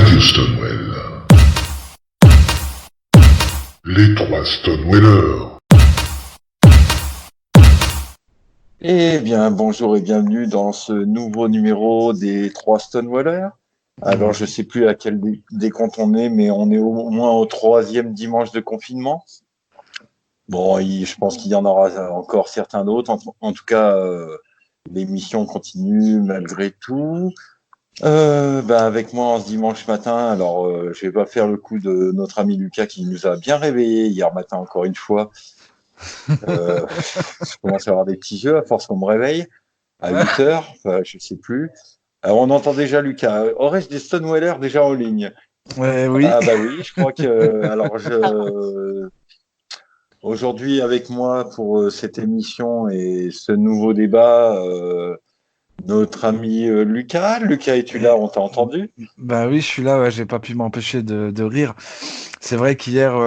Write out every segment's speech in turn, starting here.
Radio Stonewell. Les trois Stonewellers. Eh bien, bonjour et bienvenue dans ce nouveau numéro des trois Stonewellers. Alors, je ne sais plus à quel décompte on est, mais on est au moins au 3e dimanche de confinement. Bon, je pense qu'il y en aura encore certains d'autres. En tout cas, l'émission continue malgré tout. Avec moi en ce dimanche matin, alors je vais pas faire le coup de notre ami Lucas qui nous a bien réveillés hier matin encore une fois. Je commence à avoir des petits jeux à force qu'on me réveille à 8 heures, enfin, je sais plus. Alors, on entend déjà Lucas. Aurais-je des Stonewellers déjà en ligne? Oui. Ah bah oui, je crois que aujourd'hui avec moi pour cette émission et ce nouveau débat, notre ami Lucas. Lucas, es-tu là? On t'a entendu? Bah oui, je suis là, ouais, j'ai pas pu m'empêcher de rire. C'est vrai qu'hier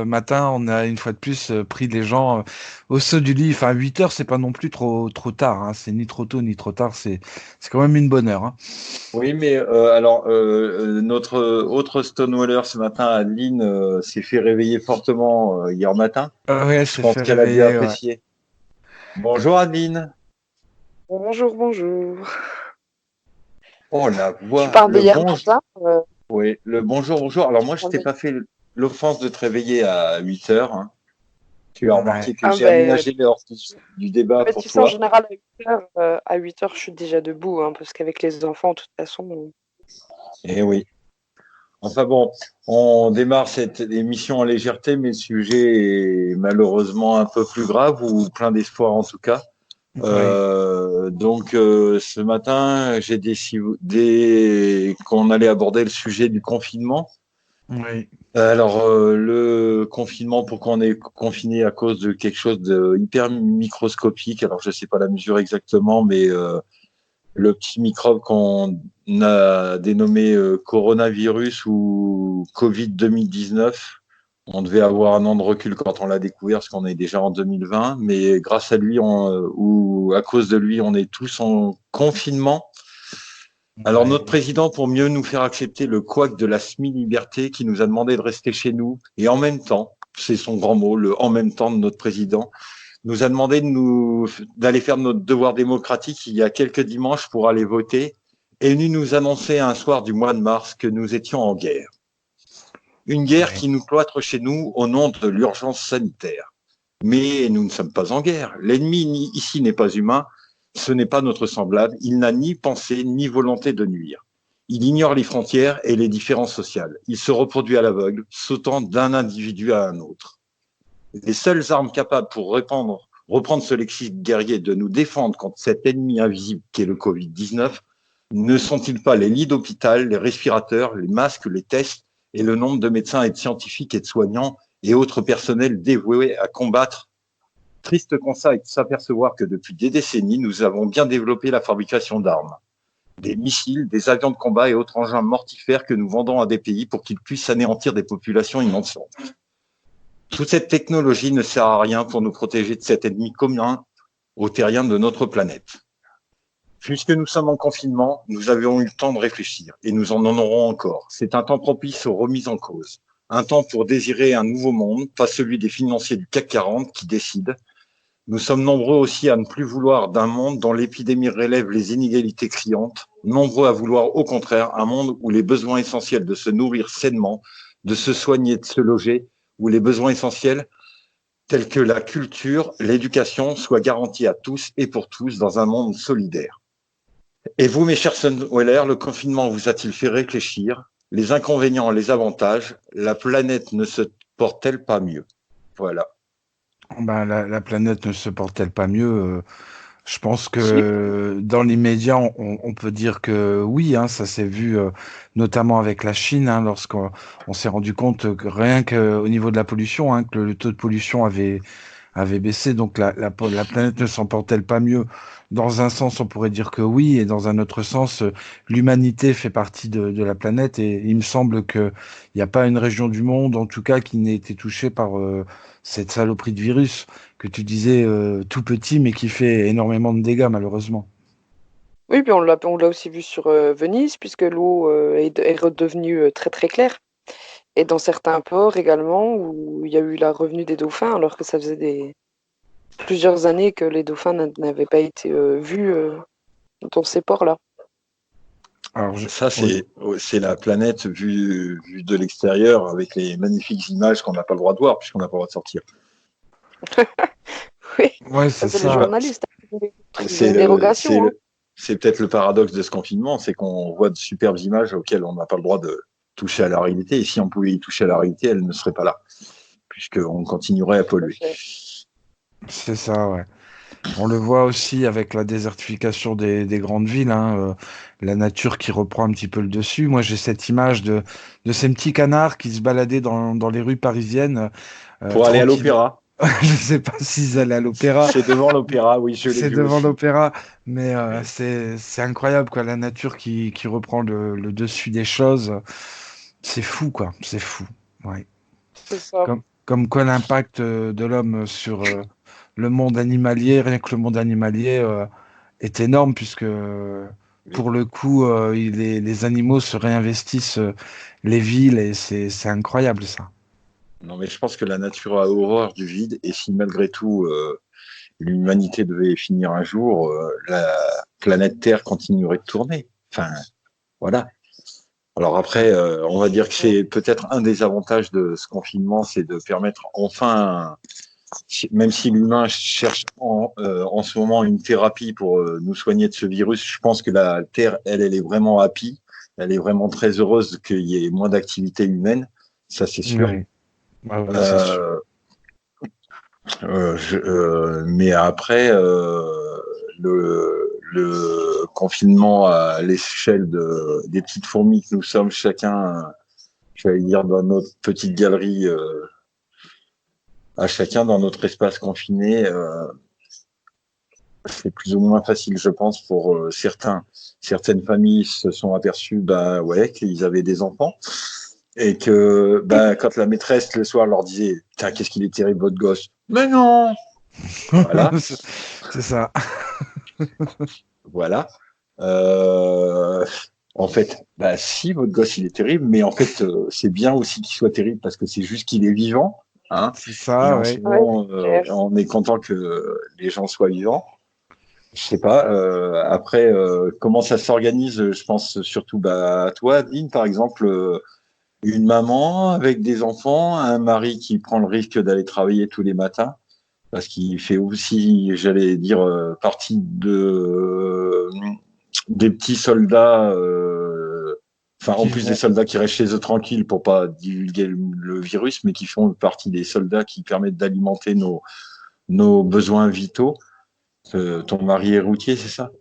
matin, on a une fois de plus pris les gens au saut du lit. Enfin, 8 heures, c'est pas non plus trop tard, hein. C'est ni trop tôt ni trop tard, c'est quand même une bonne heure, hein. Oui, mais notre autre Stonewaller ce matin, Adeline, s'est fait réveiller fortement hier matin. Ouais, Je pense qu'elle a dû apprécier. Bonjour Adeline. Bonjour. Oh la voix. Tu parles de hier matin Oui, le bonjour. Alors moi, je t'ai pas fait l'offense de te réveiller à 8 heures. Hein. Tu as remarqué que j'ai aménagé l'heure du débat pour tu toi. sais, en général, à 8 heures, je suis déjà debout, hein, parce qu'avec les enfants, de toute façon... Eh oui. Enfin bon, on démarre cette émission en légèreté, mais le sujet est malheureusement un peu plus grave, ou plein d'espoir en tout cas. Donc ce matin, j'ai décidé qu'on allait aborder le sujet du confinement. Oui. Alors le confinement, pourquoi on est confiné? À cause de quelque chose de hyper microscopique. Alors je sais pas la mesure exactement, mais le petit microbe qu'on a dénommé coronavirus ou Covid 2019. On devait avoir un an de recul quand on l'a découvert, parce qu'on est déjà en 2020. Mais grâce à lui, ou à cause de lui, on est tous en confinement. Alors notre président, pour mieux nous faire accepter le couac de la semi-liberté, qui nous a demandé de rester chez nous, et en même temps, c'est son grand mot, le en même temps de notre président, nous a demandé d'aller faire notre devoir démocratique il y a quelques dimanches pour aller voter, et nous annoncer un soir du mois de mars que nous étions en guerre. Une guerre qui nous cloître chez nous au nom de l'urgence sanitaire. Mais nous ne sommes pas en guerre. L'ennemi ici n'est pas humain, ce n'est pas notre semblable, il n'a ni pensée ni volonté de nuire. Il ignore les frontières et les différences sociales. Il se reproduit à l'aveugle, sautant d'un individu à un autre. Les seules armes capables pour reprendre ce lexique guerrier de nous défendre contre cet ennemi invisible qu'est le Covid-19, ne sont-ils pas les lits d'hôpital, les respirateurs, les masques, les tests et le nombre de médecins et de scientifiques et de soignants et autres personnels dévoués à combattre? Triste constat est de s'apercevoir que depuis des décennies, nous avons bien développé la fabrication d'armes, des missiles, des avions de combat et autres engins mortifères que nous vendons à des pays pour qu'ils puissent anéantir des populations innocentes. Toute cette technologie ne sert à rien pour nous protéger de cet ennemi commun aux terriens de notre planète. Puisque nous sommes en confinement, nous avions eu le temps de réfléchir et nous en aurons encore. C'est un temps propice aux remises en cause. Un temps pour désirer un nouveau monde, pas celui des financiers du CAC 40 qui décident. Nous sommes nombreux aussi à ne plus vouloir d'un monde dont l'épidémie relève les inégalités criantes, nombreux à vouloir au contraire un monde où les besoins essentiels de se nourrir sainement, de se soigner, de se loger, où les besoins essentiels tels que la culture, l'éducation soient garantis à tous et pour tous dans un monde solidaire. Et vous, mes chers Stonewellers, le confinement vous a-t-il fait réfléchir? Les inconvénients, les avantages, la planète ne se porte-t-elle pas mieux? Voilà. La planète ne se porte-t-elle pas mieux? Je pense que dans l'immédiat, on peut dire que oui, hein, ça s'est vu notamment avec la Chine, hein, lorsqu'on s'est rendu compte que rien qu'au niveau de la pollution, hein, que le taux de pollution avait baissé. Donc la planète ne s'en porte-t-elle pas mieux? Dans un sens, on pourrait dire que oui, et dans un autre sens, l'humanité fait partie de la planète, et il me semble qu'il n'y a pas une région du monde, en tout cas, qui n'ait été touchée par cette saloperie de virus que tu disais tout petit, mais qui fait énormément de dégâts, malheureusement. Oui, puis on l'a aussi vu sur Venise, puisque l'eau est redevenue très très claire. Et dans certains ports également, où il y a eu la revenue des dauphins, alors que ça faisait plusieurs années que les dauphins n'avaient pas été vus dans ces ports-là. Alors, Ça, oui. c'est la planète vue de l'extérieur avec les magnifiques images qu'on n'a pas le droit de voir puisqu'on n'a pas le droit de sortir. Oui, Ouais, ça c'est c'est les ça. journalistes. Ils ont C'est une le, c'est dérogation. Hein. le, c'est peut-être le paradoxe de ce confinement, c'est qu'on voit de superbes images auxquelles on n'a pas le droit de toucher à la réalité. Et si on pouvait y toucher à la réalité, elles ne seraient pas là, puisqu'on continuerait à Tout à polluer. fait. C'est ça, ouais. On le voit aussi avec la désertification des grandes villes, hein, la nature qui reprend un petit peu le dessus. Moi, j'ai cette image de ces petits canards qui se baladaient dans les rues parisiennes, Pour aller à tranquilles. l'opéra, Je ne sais pas s'ils allaient à l'opéra, c'est devant l'opéra, oui, je l'ai c'est vu devant aussi. l'opéra, mais c'est incroyable, quoi, la nature qui reprend le dessus des choses. C'est fou, quoi, c'est fou. Ouais. C'est ça. Comme quoi l'impact de l'homme sur le monde animalier, rien que le monde animalier, est énorme, puisque Oui. pour le coup, les animaux se réinvestissent les villes, et c'est incroyable, ça. Non, mais je pense que la nature a horreur du vide, et si malgré tout l'humanité devait finir un jour, la planète Terre continuerait de tourner. Enfin, voilà. Alors après, on va dire que c'est peut-être un des avantages de ce confinement, c'est de permettre enfin, même si l'humain cherche en ce moment une thérapie pour nous soigner de ce virus, je pense que la Terre, elle est vraiment happy, elle est vraiment très heureuse qu'il y ait moins d'activité humaine, ça c'est sûr. Oui, ouais, ouais, c'est sûr. Euh, mais après, le confinement à l'échelle des petites fourmis que nous sommes chacun, j'allais dire, dans notre petite galerie, à chacun dans notre espace confiné, c'est plus ou moins facile, je pense, pour certains. Certaines familles se sont aperçues, bah ouais, qu'ils avaient des enfants et que, bah, quand la maîtresse le soir leur disait, putain, qu'est-ce qu'il est terrible votre gosse. Mais non, voilà, C'est ça. voilà. Euh, en fait, bah si votre gosse il est terrible, mais en fait c'est bien aussi qu'il soit terrible parce que c'est juste qu'il est vivant, hein. C'est Et ça, en ce oui. Ouais, moment, c'est clair. on est content que les gens soient vivants. Je sais pas. Après, comment ça s'organise? Je pense surtout bah, à toi, Adeline, par exemple, une maman avec des enfants, un mari qui prend le risque d'aller travailler tous les matins, parce qu'il fait aussi, j'allais dire, partie des petits soldats. Enfin, en Qui plus des vont. soldats qui restent chez eux tranquilles pour pas divulguer le virus, mais qui font partie des soldats qui permettent d'alimenter nos besoins vitaux. Ton mari est routier, c'est ça?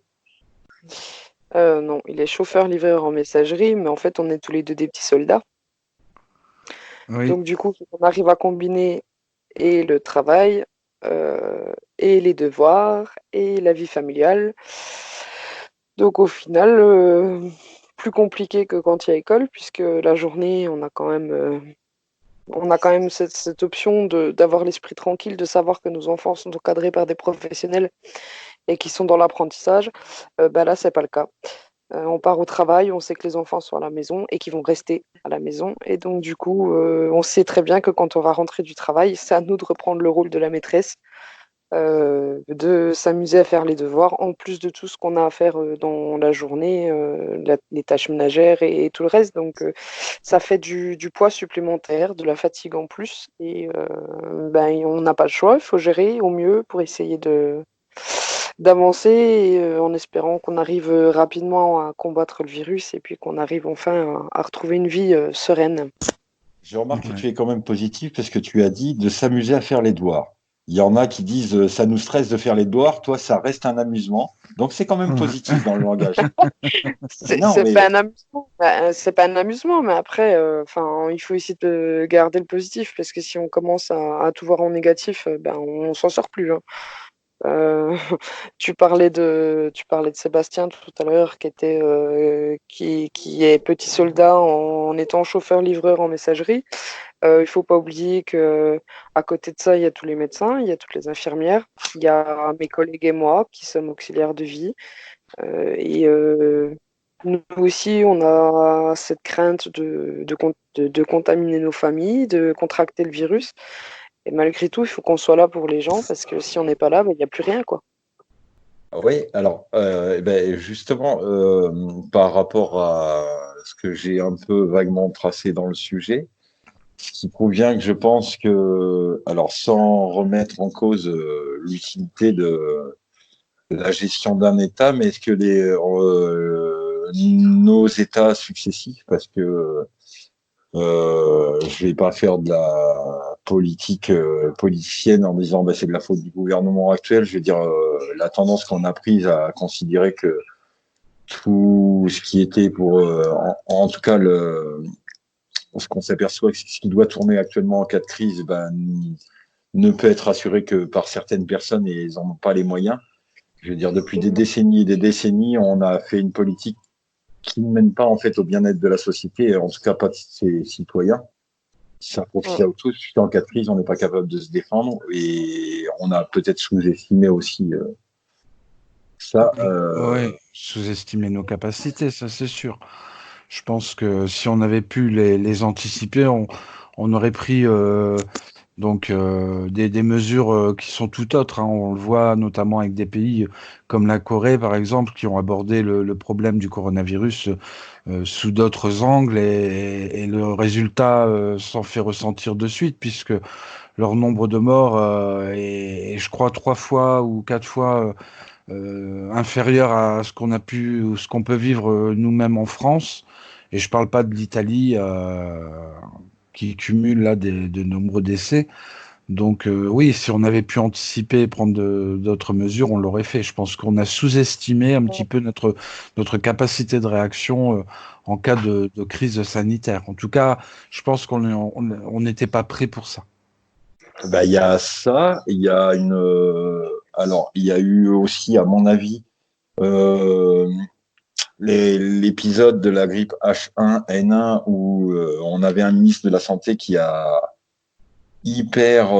Non, il est chauffeur-livreur en messagerie, mais en fait, on est tous les deux des petits soldats. Oui, Donc, du coup, on arrive à combiner et le travail, et les devoirs, et la vie familiale. Donc, au final, plus compliqué que quand il y a école, puisque la journée, on a quand même cette option d'avoir l'esprit tranquille, de savoir que nos enfants sont encadrés par des professionnels et qui sont dans l'apprentissage. Bah là, c'est pas le cas. On part au travail, on sait que les enfants sont à la maison et qu'ils vont rester à la maison. Et donc, du coup, on sait très bien que quand on va rentrer du travail, c'est à nous de reprendre le rôle de la maîtresse, de s'amuser à faire les devoirs, en plus de tout ce qu'on a à faire dans la journée, les tâches ménagères et tout le reste. Donc, ça fait du poids supplémentaire, de la fatigue en plus. Et ben, on n'a pas le choix, il faut gérer au mieux pour essayer d'avancer en espérant qu'on arrive rapidement à combattre le virus et puis qu'on arrive enfin à retrouver une vie sereine. Je remarque que ouais. tu es quand même positif parce que tu as dit de s'amuser à faire les devoirs. Il y en a qui disent ça nous stresse de faire les devoirs, toi ça reste un amusement. Donc c'est quand même positif dans le langage. C'est Non, c'est pas mais un amusement, c'est pas un amusement, mais après, enfin, il faut essayer de garder le positif parce que si on commence à tout voir en négatif, ben, on s'en sort plus. Hein. Euh, tu parlais de Sébastien tout à l'heure, qui est petit soldat en étant chauffeur-livreur en messagerie. Il faut pas oublier que à côté de ça, il y a tous les médecins, il y a toutes les infirmières, il y a mes collègues et moi qui sommes auxiliaires de vie. Nous aussi, on a cette crainte de contaminer nos familles, de contracter le virus. Et malgré tout, il faut qu'on soit là pour les gens parce que si on n'est pas là, il n'y a plus rien, quoi. Oui, alors justement, par rapport à ce que j'ai un peu vaguement tracé dans le sujet, ce qui prouve bien que je pense que, alors sans remettre en cause l'utilité de la gestion d'un État, mais est-ce que nos États successifs, parce que je vais pas faire de la politique politicienne en disant bah, c'est de la faute du gouvernement actuel. Je veux dire la tendance qu'on a prise à considérer que tout ce qui était pour, en tout cas ce qu'on s'aperçoit que ce qui doit tourner actuellement en cas de crise, ben, ne peut être assuré que par certaines personnes et ils n'en ont pas les moyens. Je veux dire depuis des décennies et des décennies, on a fait une politique qui ne mène pas en fait au bien-être de la société, en tout cas pas de ses citoyens. Ça profite à tous. En cas de crise, on n'est pas capable de se défendre et on a peut-être sous-estimé aussi ça. Oui, sous-estimer nos capacités, ça c'est sûr. Je pense que si on avait pu les anticiper, on aurait pris des mesures qui sont tout autres, hein. On le voit notamment avec des pays comme la Corée, par exemple, qui ont abordé le problème du coronavirus sous d'autres angles et le résultat s'en fait ressentir de suite, puisque leur nombre de morts est, je crois, 3 fois ou 4 fois inférieur à ce qu'on a pu ou ce qu'on peut vivre nous-mêmes en France. Et je parle pas de l'Italie qui cumule là de nombreux décès. Donc oui, si on avait pu anticiper et prendre d'autres mesures, on l'aurait fait. Je pense qu'on a sous-estimé un petit peu notre capacité de réaction en cas de crise sanitaire. En tout cas, je pense qu'on n'était pas prêt pour ça. Bah, il y a ça, il y a alors il y a eu aussi, à mon avis, euh, l'épisode de la grippe H1N1 où on avait un ministre de la Santé qui a hyper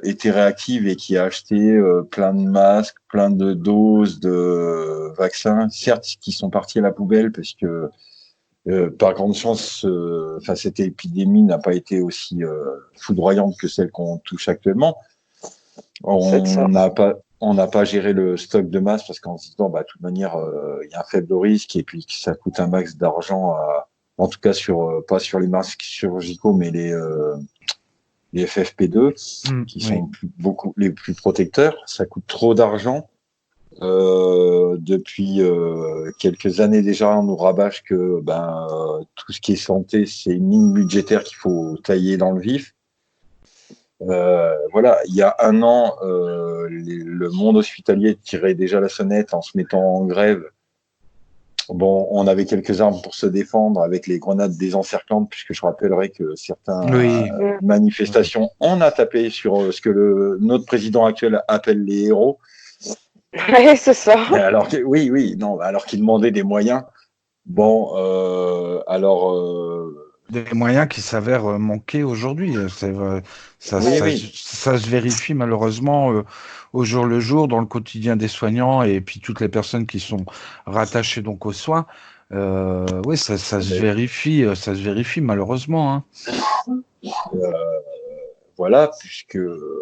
été réactive et qui a acheté plein de masques, plein de doses de vaccins, certes qui sont partis à la poubelle parce que par grande chance, cette épidémie n'a pas été aussi foudroyante que celle qu'on touche actuellement. On n'a pas géré le stock de masques parce qu'en se disant, bah, de toute manière, il y a un faible risque et puis que ça coûte un max d'argent, en tout cas pas sur les masques chirurgicaux, mais les FFP2 qui sont beaucoup les plus protecteurs. Ça coûte trop d'argent. Depuis quelques années déjà, on nous rabâche que tout ce qui est santé, c'est une ligne budgétaire qu'il faut tailler dans le vif. Voilà, il y a un an, le monde hospitalier tirait déjà la sonnette en se mettant en grève. Bon, on avait quelques armes pour se défendre avec les grenades désencerclantes, puisque je rappellerai que certaines manifestations, on a tapé sur ce que notre président actuel appelle les héros. Ouais, c'est ça. Alors alors qu'il demandait des moyens. Bon, des moyens qui s'avèrent manquer aujourd'hui. C'est vrai. Ça se vérifie malheureusement au jour le jour dans le quotidien des soignants et puis toutes les personnes qui sont rattachées donc aux soins. Oui, ça se vérifie malheureusement. Hein. Voilà, puisque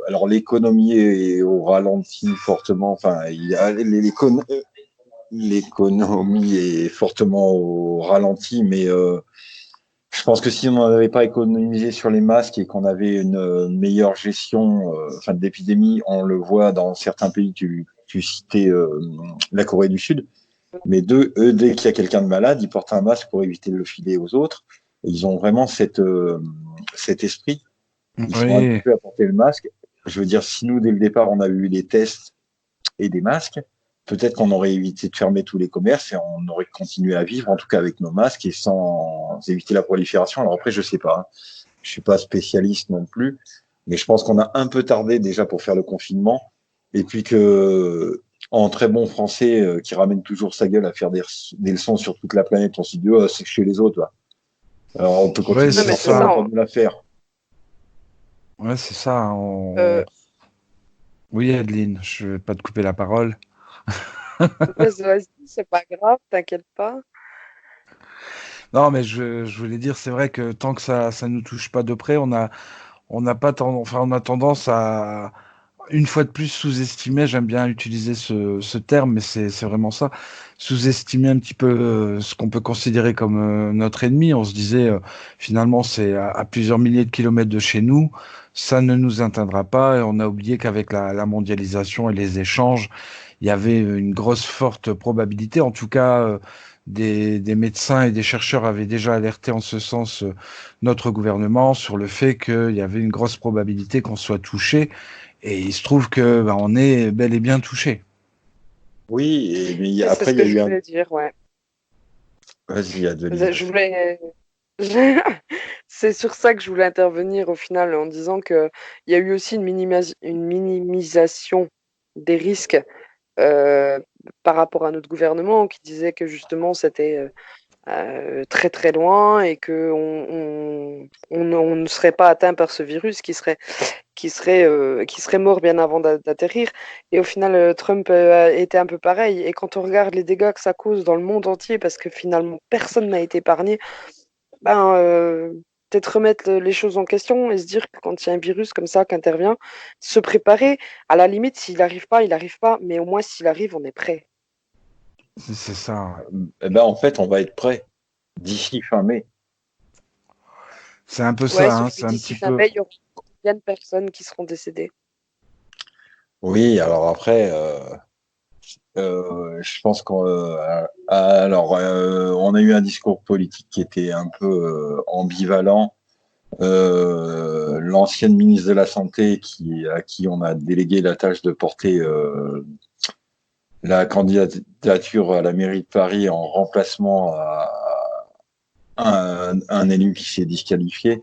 alors l'économie est au ralenti fortement. Enfin, il y a l'économie est fortement au ralenti, mais je pense que si on n'avait pas économisé sur les masques et qu'on avait une meilleure gestion de l'épidémie, on le voit dans certains pays, tu citais la Corée du Sud, mais eux, dès qu'il y a quelqu'un de malade, ils portent un masque pour éviter de le filer aux autres. Et ils ont vraiment cet esprit. Ils sont habitués à porter le masque. Je veux dire, si nous, dès le départ, on a eu des tests et des masques, peut-être qu'on aurait évité de fermer tous les commerces et on aurait continué à vivre, en tout cas avec nos masques et sans éviter la prolifération. Alors après, je sais pas. Hein. Je suis pas spécialiste non plus, mais je pense qu'on a un peu tardé déjà pour faire le confinement. Et puis que, en très bon français, qui ramène toujours sa gueule à faire des leçons sur toute la planète, on se dit, oh, c'est que chez les autres, là. Alors on peut continuer à la faire. Ouais, c'est ça. Oui, Adeline, je ne vais pas te couper la parole. Vas-y, c'est pas grave, t'inquiète pas. Non, mais je voulais dire, c'est vrai que tant que ça nous touche pas de près, on n'a pas enfin, on a tendance à, une fois de plus, sous-estimer, j'aime bien utiliser ce terme, mais c'est vraiment ça, sous-estimer un petit peu ce qu'on peut considérer comme notre ennemi. On se disait, finalement, c'est à plusieurs milliers de kilomètres de chez nous, ça ne nous atteindra pas, et on a oublié qu'avec la mondialisation et les échanges, il y avait une grosse, forte probabilité, en tout cas, des médecins et des chercheurs avaient déjà alerté en ce sens notre gouvernement sur le fait qu'il y avait une grosse probabilité qu'on soit touché. Et il se trouve que on est bel et bien touché. Oui, mais Et c'est après, ce il y que a je eu un. voulais dire, ouais. Vas-y, Adeline. Je voulais. C'est sur ça que je voulais intervenir au final en disant que il y a eu aussi une minimisation des risques euh, par rapport à notre gouvernement qui disait que justement c'était très très loin et que on ne serait pas atteint par ce virus qui serait mort bien avant d'atterrir. Et au final, Trump a été un peu pareil. Et quand on regarde les dégâts que ça cause dans le monde entier, parce que finalement personne n'a été épargné, ben, peut-être remettre les choses en question et se dire que quand il y a un virus comme ça qui intervient, se préparer. À la limite, s'il n'arrive pas, il n'arrive pas, mais au moins s'il arrive, on est prêt. C'est ça. Eh ben, en fait, on va être prêt d'ici fin mai. C'est un peu Ouais, ça. Hein, sauf que c'est un d'ici petit fin peu. mai, il y aura combien de personnes qui seront décédées? Oui, alors après, je pense on a eu un discours politique qui était un peu ambivalent. L'ancienne ministre de la Santé à qui on a délégué la tâche de porter la candidature à la mairie de Paris en remplacement à un élu qui s'est disqualifié,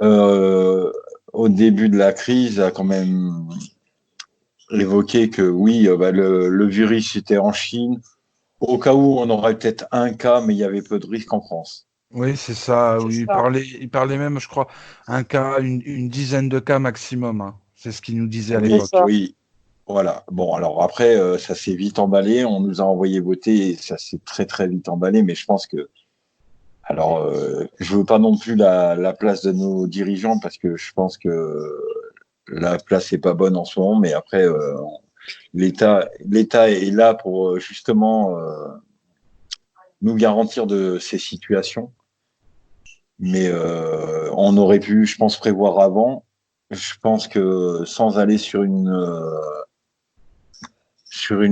euh, au début de la crise, a quand même évoqué que oui, le virus était en Chine. Au cas où on aurait peut-être un cas, mais il y avait peu de risques en France. Oui, c'est ça. C'est Oui, ça. il parlait même, je crois, un cas, une dizaine de cas maximum. Hein. C'est ce qu'il nous disait à C'est Oui, l'époque. ça. oui, voilà. Bon, alors après, ça s'est vite emballé. On nous a envoyé voter et ça s'est très très vite emballé. Mais je pense que, alors, je veux pas non plus la place de nos dirigeants parce que je pense que la place est pas bonne en ce moment. Mais après, l'État est là pour justement nous garantir de ces situations. Mais on aurait pu, je pense, prévoir avant. Je pense que sans aller sur une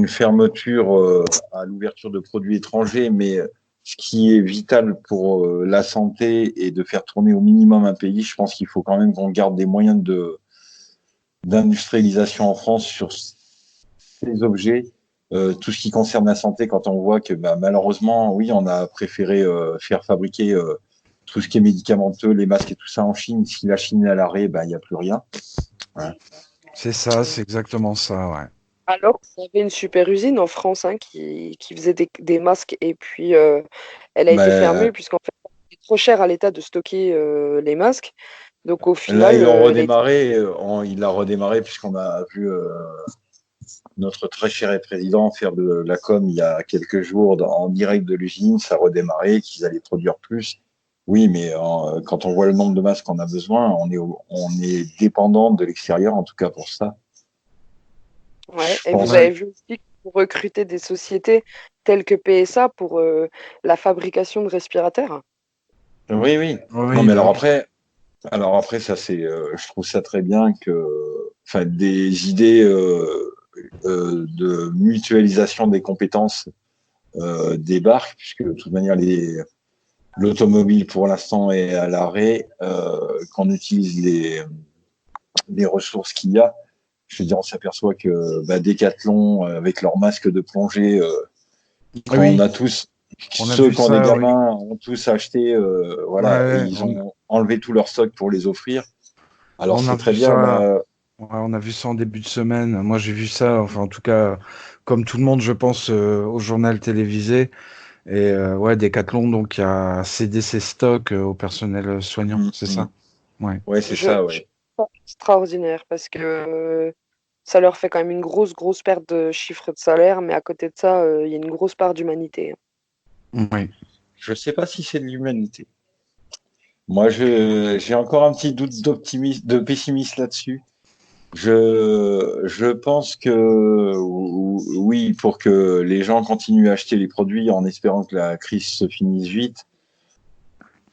fermeture à l'ouverture de produits étrangers, mais ce qui est vital pour la santé et de faire tourner au minimum un pays, je pense qu'il faut quand même qu'on garde des moyens d'industrialisation en France sur ces objets. Tout ce qui concerne la santé, quand on voit que malheureusement, oui, on a préféré faire fabriquer tout ce qui est médicamenteux, les masques et tout ça en Chine. Si la Chine est à l'arrêt, il n'y a plus rien. Ouais. C'est ça, c'est exactement ça. Ouais. Alors, il y avait une super usine en France hein, qui faisait des masques et puis elle a été Ben, fermée puisqu'en fait, c'était trop cher à l'État de stocker les masques. Donc au là, final, ils l'ont l'État. redémarré. Il l'a redémarré puisqu'on a vu notre très cher président faire de la com il y a quelques jours en direct de l'usine. Ça a redémarré, qu'ils allaient produire plus. Oui, mais quand on voit le nombre de masques qu'on a besoin, on est dépendant de l'extérieur, en tout cas pour ça. Ouais. Je Et vous pense Ouais. avez vu aussi pour recruter des sociétés telles que PSA pour la fabrication de respirateurs. oui, oui. Non, Oui, mais bah oui. alors après, ça c'est, je trouve ça très bien que, enfin, des idées de mutualisation des compétences débarquent, puisque de toute manière, l'automobile pour l'instant est à l'arrêt, qu'on utilise les ressources qu'il y a. Je veux dire, on s'aperçoit que Decathlon, avec leur masque de plongée, qu'on Oui, a tous, on a ceux vu qui ont des ça, oui. gamins ont tous acheté, Ouais, voilà, et ouais, ils ont enlevé tout leur stock pour les offrir. Alors on a c'est très vu bien. ça. Ouais, on a vu ça en début de semaine. Moi, j'ai vu ça, enfin, en tout cas, comme tout le monde, je pense, au journal télévisé. Et ouais, Decathlon, donc, qui a cédé ses stocks au personnel soignant, c'est ça? Ouais. Ouais, c'est ça, Je ouais. trouve ça extraordinaire parce que ça leur fait quand même une grosse perte de chiffre de salaire, mais à côté de ça, il y a une grosse part d'humanité, hein. Oui. Je sais pas si c'est de l'humanité. Moi, j'ai encore un petit doute d'optimisme, de pessimiste là-dessus. Je pense que oui, pour que les gens continuent à acheter les produits en espérant que la crise se finisse vite,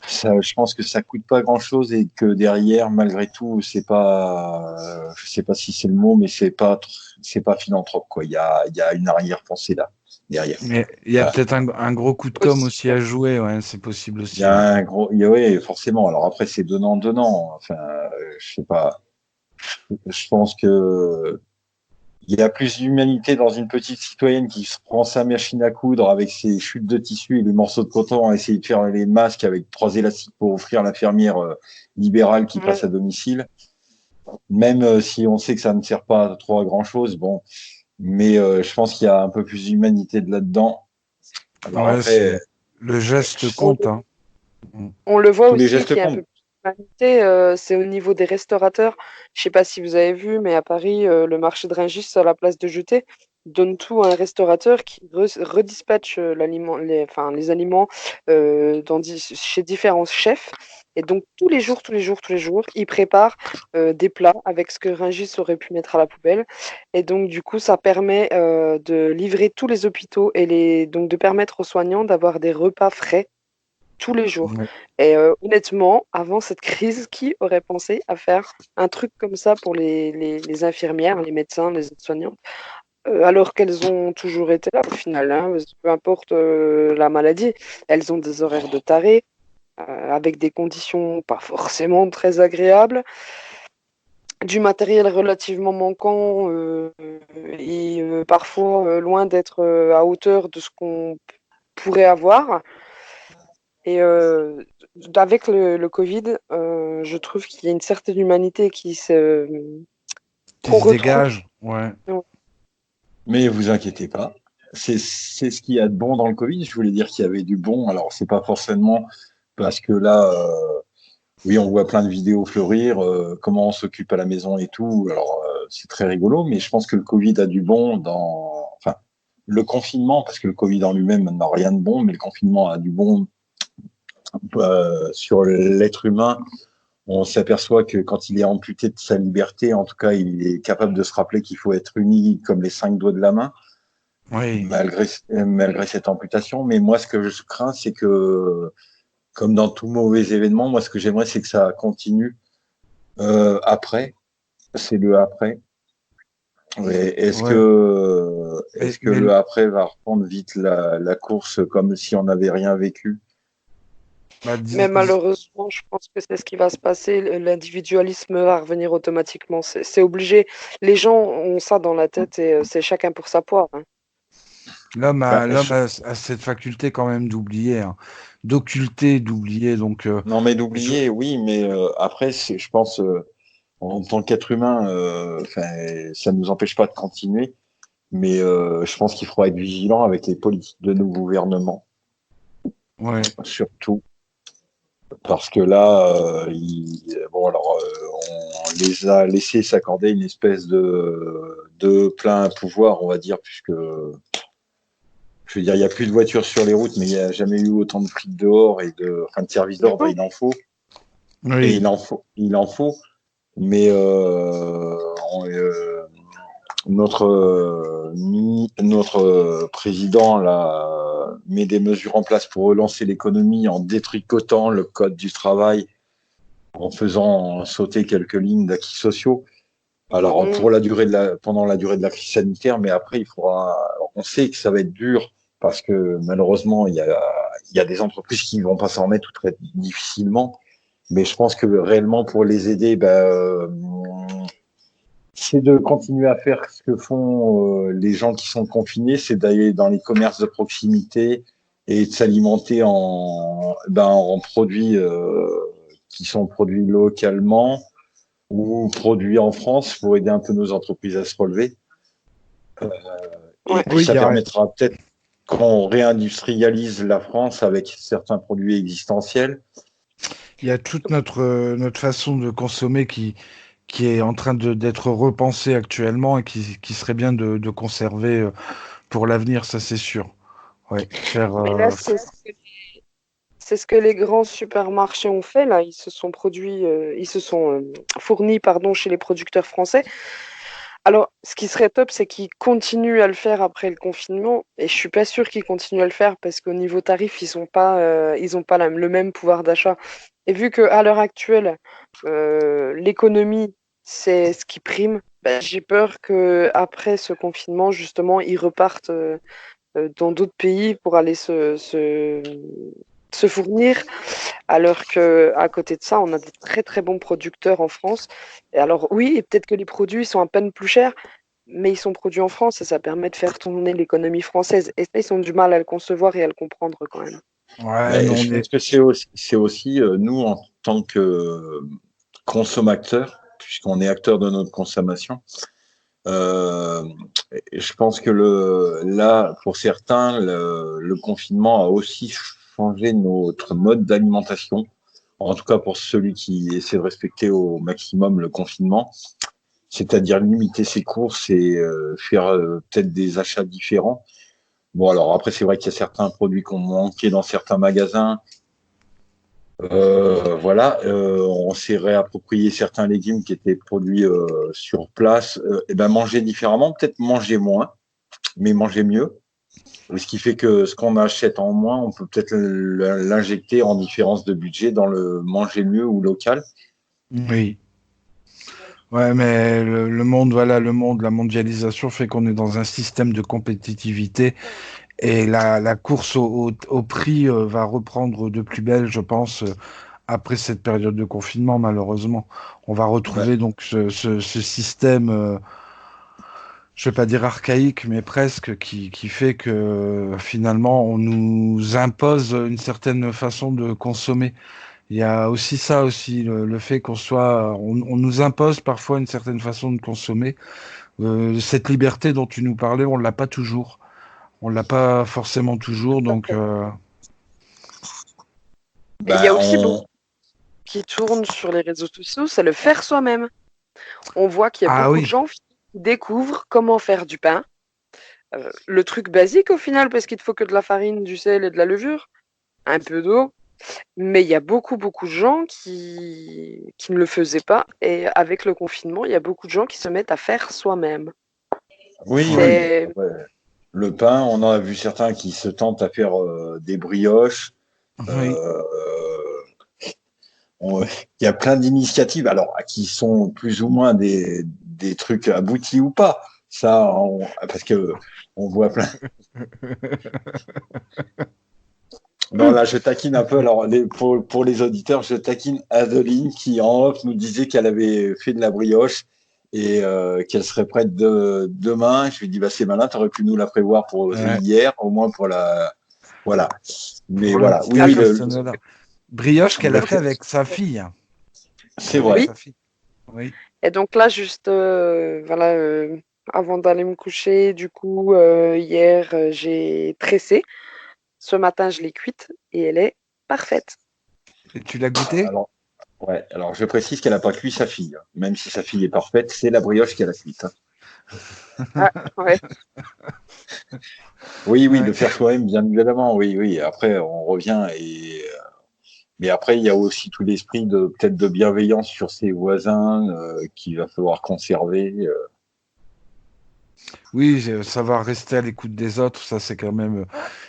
ça, je pense que ça coûte pas grand-chose et que derrière, malgré tout, c'est pas, je sais pas si c'est le mot, mais c'est pas philanthrope, quoi. Il y a une arrière-pensée là, derrière. Mais il y a Voilà. peut-être un gros coup de com' aussi à jouer, ouais, c'est possible Il aussi. y a un gros, oui, forcément. Alors après, c'est donnant. Enfin, je sais pas. Je pense que il y a plus d'humanité dans une petite citoyenne qui se prend sa machine à coudre avec ses chutes de tissu et les morceaux de coton à essayer de faire les masques avec 3 élastiques pour offrir l'infirmière libérale qui passe à domicile. Même si on sait que ça ne sert pas trop à grand chose, bon. Mais je pense qu'il y a un peu plus d'humanité de là-dedans. Alors Ouais, après, le geste compte, hein. On le voit tous les aussi gestes qu'il y a un comptent. peu plus d'humanité, c'est au niveau des restaurateurs. Je sais pas si vous avez vu, mais à Paris, le marché de Rungis, à la place de jeter, donne tout à un restaurateur qui redispatche les aliments chez différents chefs. Et donc, tous les jours, ils préparent des plats avec ce que Rungis aurait pu mettre à la poubelle. Et donc, du coup, ça permet de livrer tous les hôpitaux donc de permettre aux soignants d'avoir des repas frais tous les jours. Ouais. Et honnêtement, avant cette crise, qui aurait pensé à faire un truc comme ça pour les infirmières, les médecins, les aides-soignantes, alors qu'elles ont toujours été là au final, hein, peu importe la maladie, elles ont des horaires de taré, avec des conditions pas forcément très agréables, du matériel relativement manquant et parfois loin d'être à hauteur de ce qu'on pourrait avoir. Et avec le Covid, je trouve qu'il y a une certaine humanité Qui qu'on se retrouve. dégage, ouais. Mais vous inquiétez pas. C'est ce qu'il y a de bon dans le Covid. Je voulais dire qu'il y avait du bon. Alors, c'est pas forcément parce que là, oui, on voit plein de vidéos fleurir, comment on s'occupe à la maison et tout. Alors, c'est très rigolo, mais je pense que le Covid a du bon enfin, le confinement, parce que le Covid en lui-même n'a rien de bon, mais le confinement a du bon sur l'être humain. On s'aperçoit que quand il est amputé de sa liberté, en tout cas, il est capable de se rappeler qu'il faut être uni comme les 5 doigts de la main. Oui. Malgré cette amputation. Mais moi, ce que je crains, c'est que, comme dans tout mauvais événement, moi, ce que j'aimerais, c'est que ça continue après. C'est le après. Est-ce que Mais le après va reprendre vite la course comme si on n'avait rien vécu? Mais malheureusement, je pense que c'est ce qui va se passer. L'individualisme va revenir automatiquement. C'est obligé. Les gens ont ça dans la tête et c'est chacun pour sa poire, hein. l'homme a cette faculté quand même d'oublier, hein, d'occulter, d'oublier. Donc, Non, mais d'oublier, oui, mais après, je pense, en tant qu'être humain, ça ne nous empêche pas de continuer. Mais je pense qu'il faudra être vigilant avec les politiques de nos gouvernements, ouais. surtout. Parce que là, on les a laissé s'accorder une espèce de plein pouvoir, on va dire, puisque, je veux dire, il n'y a plus de voitures sur les routes, mais il n'y a jamais eu autant de flics dehors et de services d'ordre, il en faut. Oui. Et il en faut. Mais notre président là, met des mesures en place pour relancer l'économie en détricotant le code du travail, en faisant sauter quelques lignes d'acquis sociaux. Alors pendant la durée de la crise sanitaire, mais après il faudra. On sait que ça va être dur parce que malheureusement il y a des entreprises qui ne vont pas s'en remettre ou très difficilement. Mais je pense que réellement pour les aider, c'est de continuer à faire ce que font les gens qui sont confinés, c'est d'aller dans les commerces de proximité et de s'alimenter en produits qui sont produits localement ou produits en France pour aider un peu nos entreprises à se relever. Et puis ça permettra peut-être qu'on réindustrialise la France avec certains produits existentiels. Il y a toute notre façon de consommer qui qui est en train d'être repensé actuellement et qui serait bien de conserver pour l'avenir, ça c'est sûr. Ouais, faire, Mais là, c'est ce que les grands supermarchés ont fait. Là, ils se sont fournis, pardon, chez les producteurs français. Alors, ce qui serait top, c'est qu'ils continuent à le faire après le confinement. Et je suis pas sûre qu'ils continuent à le faire parce qu'au niveau tarif, ils ont pas le même pouvoir d'achat. Et vu qu'à l'heure actuelle, l'économie, c'est ce qui prime, bah, j'ai peur que après ce confinement, justement, ils repartent dans d'autres pays pour aller se fournir. Alors que à côté de ça, on a des très très bons producteurs en France. Et alors oui, et peut-être que les produits sont à peine plus chers, mais ils sont produits en France et ça permet de faire tourner l'économie française. Et ça, ils ont du mal à le concevoir et à le comprendre quand même. ouais, non, Je pense que c'est aussi nous, en tant que consommateurs, puisqu'on est acteur de notre consommation, euh, je pense que là, pour certains, le confinement a aussi changé notre mode d'alimentation. En tout cas, pour celui qui essaie de respecter au maximum le confinement, c'est-à-dire limiter ses courses et faire peut-être des achats différents. Bon, alors après, c'est vrai qu'il y a certains produits qui ont manqué dans certains magasins. Voilà, on s'est réapproprié certains légumes qui étaient produits sur place. Et ben manger différemment, peut-être manger moins, mais manger mieux. Ce qui fait que ce qu'on achète en moins, on peut peut-être l'injecter en différence de budget dans le manger mieux ou local. oui. Ouais, mais le monde, voilà, la mondialisation fait qu'on est dans un système de compétitivité et la course au prix va reprendre de plus belle, je pense, après cette période de confinement, malheureusement. On va Ouais. retrouver donc ce système, je vais pas dire archaïque, mais presque, qui fait que finalement, on nous impose une certaine façon de consommer. Il y a aussi ça aussi, le fait on nous impose parfois une certaine façon de consommer. Cette liberté dont tu nous parlais, on l'a pas toujours. On l'a pas forcément toujours, donc Et il y a Ben, aussi beaucoup qui tournent sur les réseaux sociaux, c'est le faire soi-même. On voit qu'il y a ah beaucoup de oui, gens qui découvrent comment faire du pain. Le truc basique au final, parce qu'il ne faut que de la farine, du sel et de la levure, un peu d'eau. Mais il y a beaucoup, beaucoup de gens qui ne le faisaient pas. Et avec le confinement, il y a beaucoup de gens qui se mettent à faire soi-même. oui, ouais, oui. C'est Ouais. Le pain, on en a vu certains qui se tentent à faire des brioches. oui. Euh, il y a plein d'initiatives, alors qui sont plus ou moins des trucs aboutis ou pas. Ça, parce que on voit plein. Non, là, je taquine un peu. Alors, pour les auditeurs, je taquine Adeline qui, en off, nous disait qu'elle avait fait de la brioche et qu'elle serait prête demain. Je lui dis, bah, c'est malin, tu aurais pu nous la prévoir pour Ouais. hier, au moins pour la. Voilà. Mais Pour la voilà. petite Oui, oui, alors, Cristiano. Brioche qu'elle le a fait fait- avec sa fille. Hein. c'est Avec vrai. oui. sa fille. Oui. Et donc là, juste voilà, avant d'aller me coucher, du coup, hier, j'ai tressé. Ce matin, je l'ai cuite et elle est parfaite. Et tu l'as goûté? Alors, ouais. Alors, je précise qu'elle n'a pas cuit sa fille. Même si sa fille est parfaite, c'est la brioche qu'elle a cuite. Ah, ouais. Oui, oui, Ouais. de faire soi-même, bien évidemment. Oui, oui. Après, on revient et mais après, il y a aussi tout l'esprit de peut-être de bienveillance sur ses voisins qu'il va falloir conserver. Oui, savoir rester à l'écoute des autres, ça c'est quand même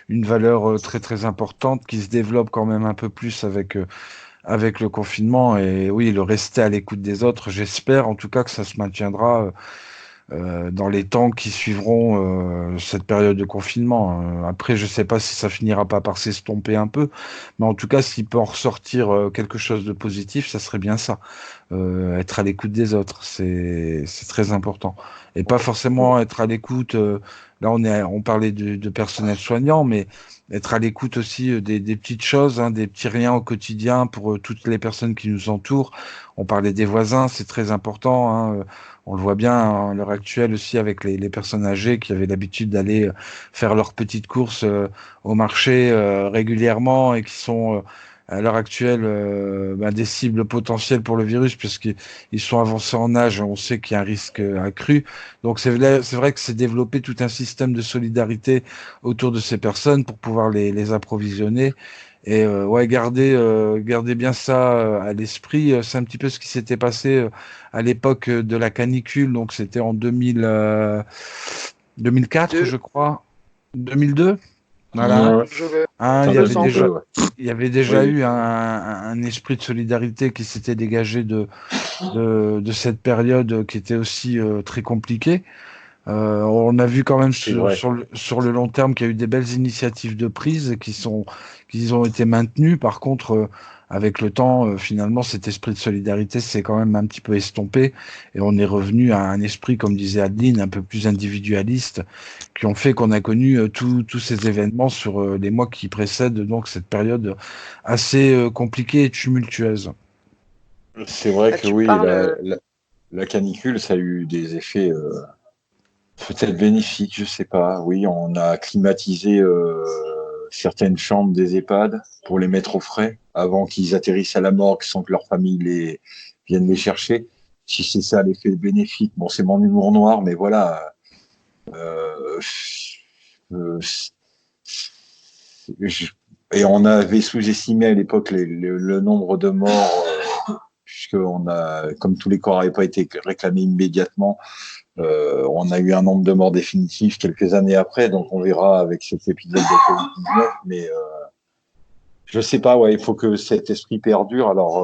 une valeur très très importante qui se développe quand même un peu plus avec le confinement. Et oui, le rester à l'écoute des autres, j'espère en tout cas que ça se maintiendra dans les temps qui suivront cette période de confinement. Après, je sais pas si ça finira pas par s'estomper un peu, mais en tout cas, s'il peut en ressortir quelque chose de positif, ça serait bien ça. Être à l'écoute des autres, c'est très important. Et pas forcément être à l'écoute. Là, on parlait de personnel soignant, mais être à l'écoute aussi des petites choses, hein, des petits riens au quotidien pour toutes les personnes qui nous entourent. On parlait des voisins, c'est très important. Hein, on le voit bien hein, à l'heure actuelle aussi avec les personnes âgées qui avaient l'habitude d'aller faire leurs petites courses au marché régulièrement et qui sont à l'heure actuelle des cibles potentielles pour le virus, puisqu'ils sont avancés en âge, on sait qu'il y a un risque accru. Donc c'est vrai que c'est développé tout un système de solidarité autour de ces personnes pour pouvoir les approvisionner. Et garder bien ça à l'esprit. C'est un petit peu ce qui s'était passé à l'époque de la canicule, donc c'était en 2004, je crois. 2002. Voilà. Ouais. Hein, Ça il y date avait un déjà, peu, ouais. il y avait déjà Oui. eu un esprit de solidarité qui s'était dégagé de cette période qui était aussi très compliquée. On a vu quand même C'est vrai. sur le long terme qu'il y a eu des belles initiatives de prise qui ont été maintenues. Par contre, avec le temps, finalement, cet esprit de solidarité s'est quand même un petit peu estompé et on est revenu à un esprit, comme disait Adeline, un peu plus individualiste, qui ont fait qu'on a connu tous ces événements sur les mois qui précèdent donc cette période assez compliquée et tumultueuse. C'est vrai que Tu oui, parles. la canicule, ça a eu des effets peut-être bénéfiques, je sais pas. Oui, on a climatisé certaines chambres des EHPAD pour les mettre au frais avant qu'ils atterrissent à la morgue sans que leur famille vienne les chercher. Si c'est ça l'effet bénéfique, bon, c'est mon humour noir, mais voilà. Euh, euh, je- et on avait sous-estimé à l'époque le nombre de morts, puisque comme tous les corps n'avaient pas été réclamés immédiatement, on a eu un nombre de morts définitifs quelques années après, donc on verra avec cet épisode de Covid-19, mais je sais pas, ouais, il faut que cet esprit perdure. Alors,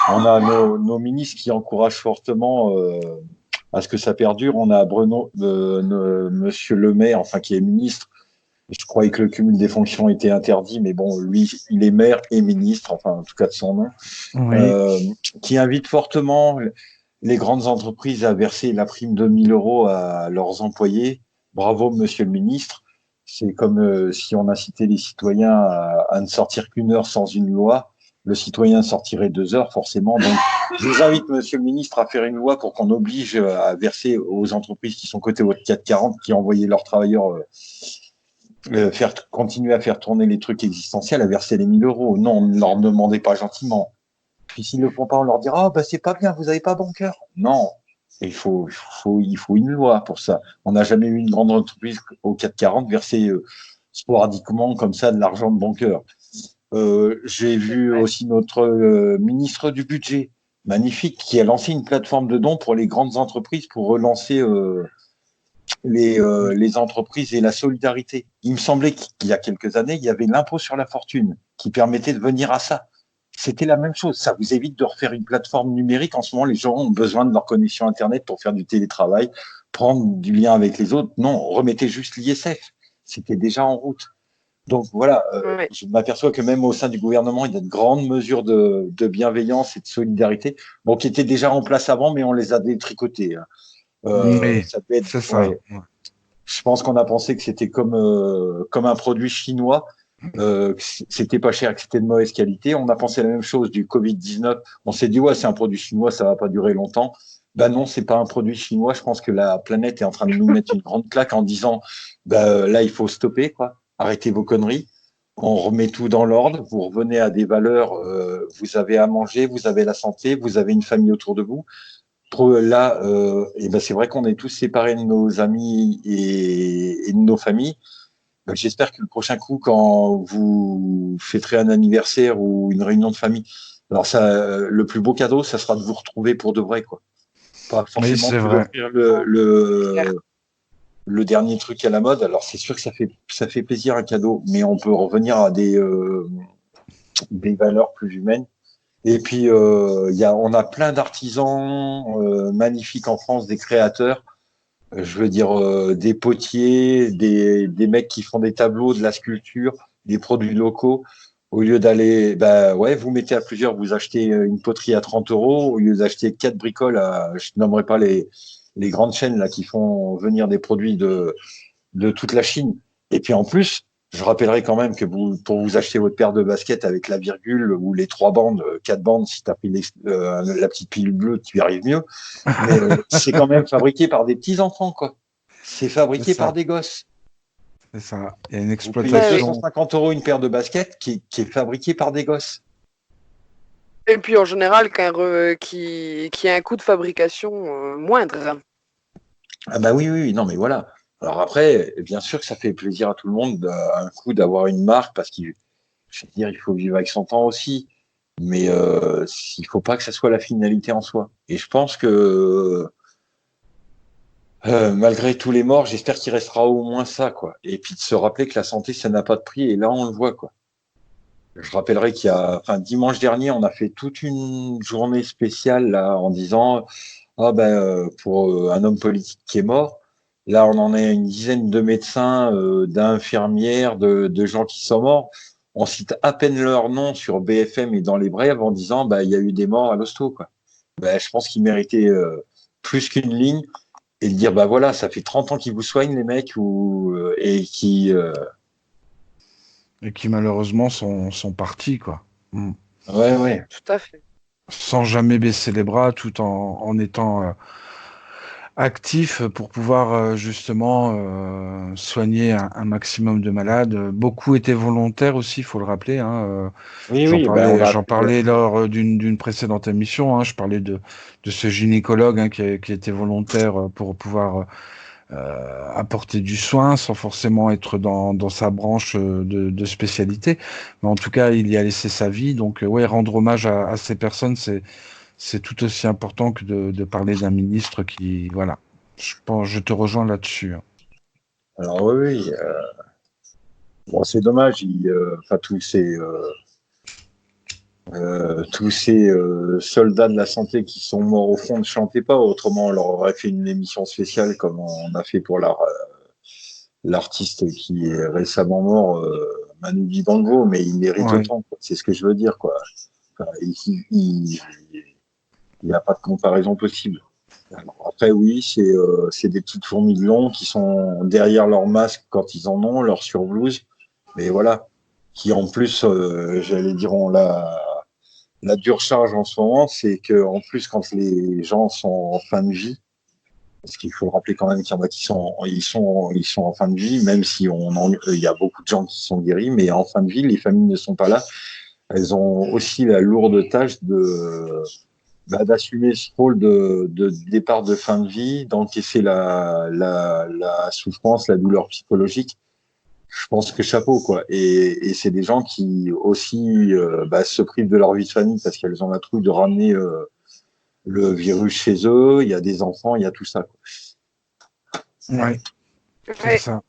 on a nos ministres qui encouragent fortement à ce que ça perdure. On a Monsieur Le Maire, enfin qui est ministre. Je croyais que le cumul des fonctions était interdit, mais bon, lui, il est maire et ministre, enfin en tout cas de son nom, Oui. euh, qui invite fortement les grandes entreprises à verser la prime de 1 000 euros à leurs employés. Bravo, monsieur le ministre. C'est comme si on incitait les citoyens à ne sortir qu'une heure sans une loi. Le citoyen sortirait 2 heures, forcément. Donc, je vous invite, monsieur le ministre, à faire une loi pour qu'on oblige à verser aux entreprises qui sont cotées au CAC 40, qui ont envoyé leurs travailleurs continuer à faire tourner les trucs existentiels, à verser les 1 000 euros. Non, ne leur demandez pas gentiment. Puis s'ils ne le font pas, on leur dira oh, bah, c'est pas bien, vous n'avez pas bon cœur. Non, il faut une loi pour ça. On n'a jamais eu une grande entreprise au 440 verser sporadiquement comme ça de l'argent de bon cœur. J'ai vu aussi notre ministre du budget, magnifique, qui a lancé une plateforme de dons pour les grandes entreprises pour relancer les entreprises et la solidarité. Il me semblait qu'il y a quelques années, il y avait l'impôt sur la fortune qui permettait de venir à ça. C'était la même chose. Ça vous évite de refaire une plateforme numérique. En ce moment, les gens ont besoin de leur connexion Internet pour faire du télétravail, prendre du lien avec les autres. Non, remettez juste l'ISF. C'était déjà en route. Donc voilà, je m'aperçois que même au sein du gouvernement, il y a de grandes mesures de bienveillance et de solidarité, bon, qui étaient déjà en place avant, mais on les a détricotées. Oui, Ça peut être, c'est ça. ouais. Je pense qu'on a pensé que c'était comme un produit chinois, que c'était pas cher, que c'était de mauvaise qualité. On a pensé la même chose du Covid-19. On s'est dit ouais, c'est un produit chinois, ça va pas durer longtemps. Ben non, c'est pas un produit chinois. Je pense que la planète est en train de nous mettre une grande claque en disant là, il faut stopper, quoi. Arrêtez vos conneries. On remet tout dans l'ordre. Vous revenez à des valeurs. Vous avez à manger, vous avez la santé, vous avez une famille autour de vous. Là, c'est vrai qu'on est tous séparés de nos amis et de nos familles. J'espère que le prochain coup, quand vous fêterez un anniversaire ou une réunion de famille, alors ça, le plus beau cadeau, ça sera de vous retrouver pour de vrai, quoi. Pas Oui, forcément c'est vous vrai. offrir le dernier truc à la mode. Alors c'est sûr que ça fait plaisir un cadeau, mais on peut revenir à des valeurs plus humaines. Et puis, on a plein d'artisans magnifiques en France, des créateurs. Je veux dire, des potiers, des mecs qui font des tableaux, de la sculpture, des produits locaux. Au lieu d'aller, vous mettez à plusieurs, vous achetez une poterie à 30 euros, au lieu d'acheter 4 bricoles je nommerai pas les grandes chaînes là qui font venir des produits de toute la Chine. Et puis en plus, je rappellerai quand même que pour vous acheter votre paire de baskets avec la virgule ou les 3 bandes, 4 bandes, si tu as pris la petite pilule bleue, tu y arrives mieux. Mais c'est quand même fabriqué par des petits enfants, quoi. C'est C'est fabriqué ça. par des gosses. C'est ça. Il y a une Vous payez exploitation. 250 euros une paire de baskets qui est fabriquée par des gosses. Et puis en général, qui a un coût de fabrication moindre. Hein. Ah bah oui, oui, oui, non, mais voilà. Alors après, bien sûr que ça fait plaisir à tout le monde un coup d'avoir une marque parce qu'il, je veux dire, il faut vivre avec son temps aussi. Mais il faut pas que ça soit la finalité en soi. Et je pense que malgré tous les morts, j'espère qu'il restera au moins ça, quoi. Et puis de se rappeler que la santé, ça n'a pas de prix. Et là, on le voit, quoi. Je rappellerai dimanche dernier, on a fait toute une journée spéciale là en disant pour un homme politique qui est mort. Là, on en a une dizaine de médecins, d'infirmières, de gens qui sont morts. On cite à peine leur nom sur BFM et dans les brèves en disant il y a eu des morts à l'hosto, quoi. Je pense qu'ils méritaient plus qu'une ligne et de dire voilà, ça fait 30 ans qu'ils vous soignent les mecs et qui Et qui malheureusement sont partis, quoi. Mm. ouais. Tout à fait. Sans jamais baisser les bras, tout en étant actif pour pouvoir justement soigner un maximum de malades. Beaucoup étaient volontaires aussi, il faut le rappeler. Hein. Oui, J'en oui, on a j'en parlais lors d'une précédente émission. Hein. Je parlais de ce gynécologue qui était volontaire pour pouvoir apporter du soin sans forcément être dans sa branche de spécialité. Mais en tout cas, il y a laissé sa vie. Donc, ouais, rendre hommage à ces personnes, c'est tout aussi important que de parler d'un ministre qui, voilà. Je te rejoins là-dessus. Hein. Alors oui. Bon, c'est dommage. Tous ces soldats de la santé qui sont morts au fond ne chantaient pas. Autrement, on leur aurait fait une émission spéciale comme on a fait pour l'artiste qui est récemment mort, Manu Dibango, mais il mérite Ouais. autant, quoi. C'est ce que je veux dire, quoi. Enfin, il n'y a pas de comparaison possible. Alors, après, oui, c'est des petites fourmis de long qui sont derrière leur masque quand ils en ont, leur surblouse, mais voilà, qui en plus, j'allais dire, ont la dure charge en ce moment, c'est que en plus, quand les gens sont en fin de vie, parce qu'il faut le rappeler quand même qu'il y en a qui ils sont en fin de vie, même si il y a beaucoup de gens qui sont guéris, mais en fin de vie, les familles ne sont pas là. Elles ont aussi la lourde tâche d'assumer ce rôle de départ de fin de vie, d'encaisser la souffrance, la douleur psychologique. Je pense que chapeau, quoi. Et c'est des gens qui aussi se privent de leur vie de famille parce qu'elles ont la trouille de ramener le virus chez eux. Il y a des enfants, il y a tout ça, quoi. Ouais, c'est Ouais. ça.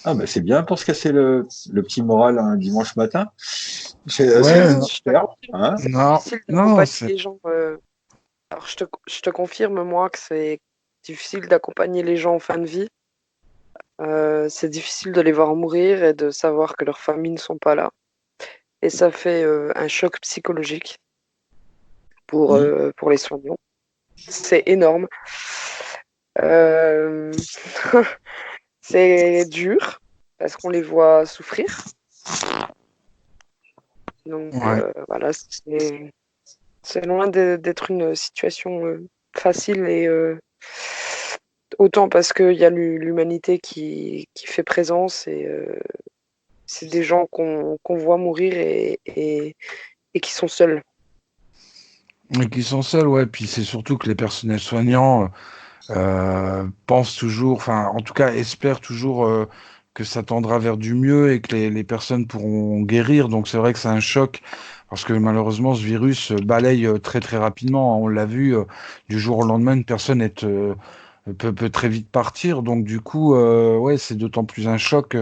Ah c'est bien pour se casser le petit moral un dimanche matin. Ouais, C'est non. super, hein. Non, Difficile non, d'accompagner c'est les gens. Alors, je te confirme, moi, que c'est difficile d'accompagner les gens en fin de vie. C'est difficile de les voir mourir et de savoir que leurs familles ne sont pas là. Et ça fait un choc psychologique pour les soignants. C'est énorme. Euh, c'est dur parce qu'on les voit souffrir. Donc ouais. voilà, c'est loin d'être une situation facile et autant parce qu'il y a l'humanité qui fait présence et c'est des gens qu'on voit mourir et qui sont seuls. Et qui sont seuls, ouais. Puis c'est surtout que les personnels soignants pensent toujours, enfin, en tout cas, espèrent toujours que ça tendra vers du mieux et que les personnes pourront guérir. Donc c'est vrai que c'est un choc parce que malheureusement, ce virus balaye très très rapidement. On l'a vu du jour au lendemain, une personne peut très vite partir. Donc du coup, ouais, c'est d'autant plus un choc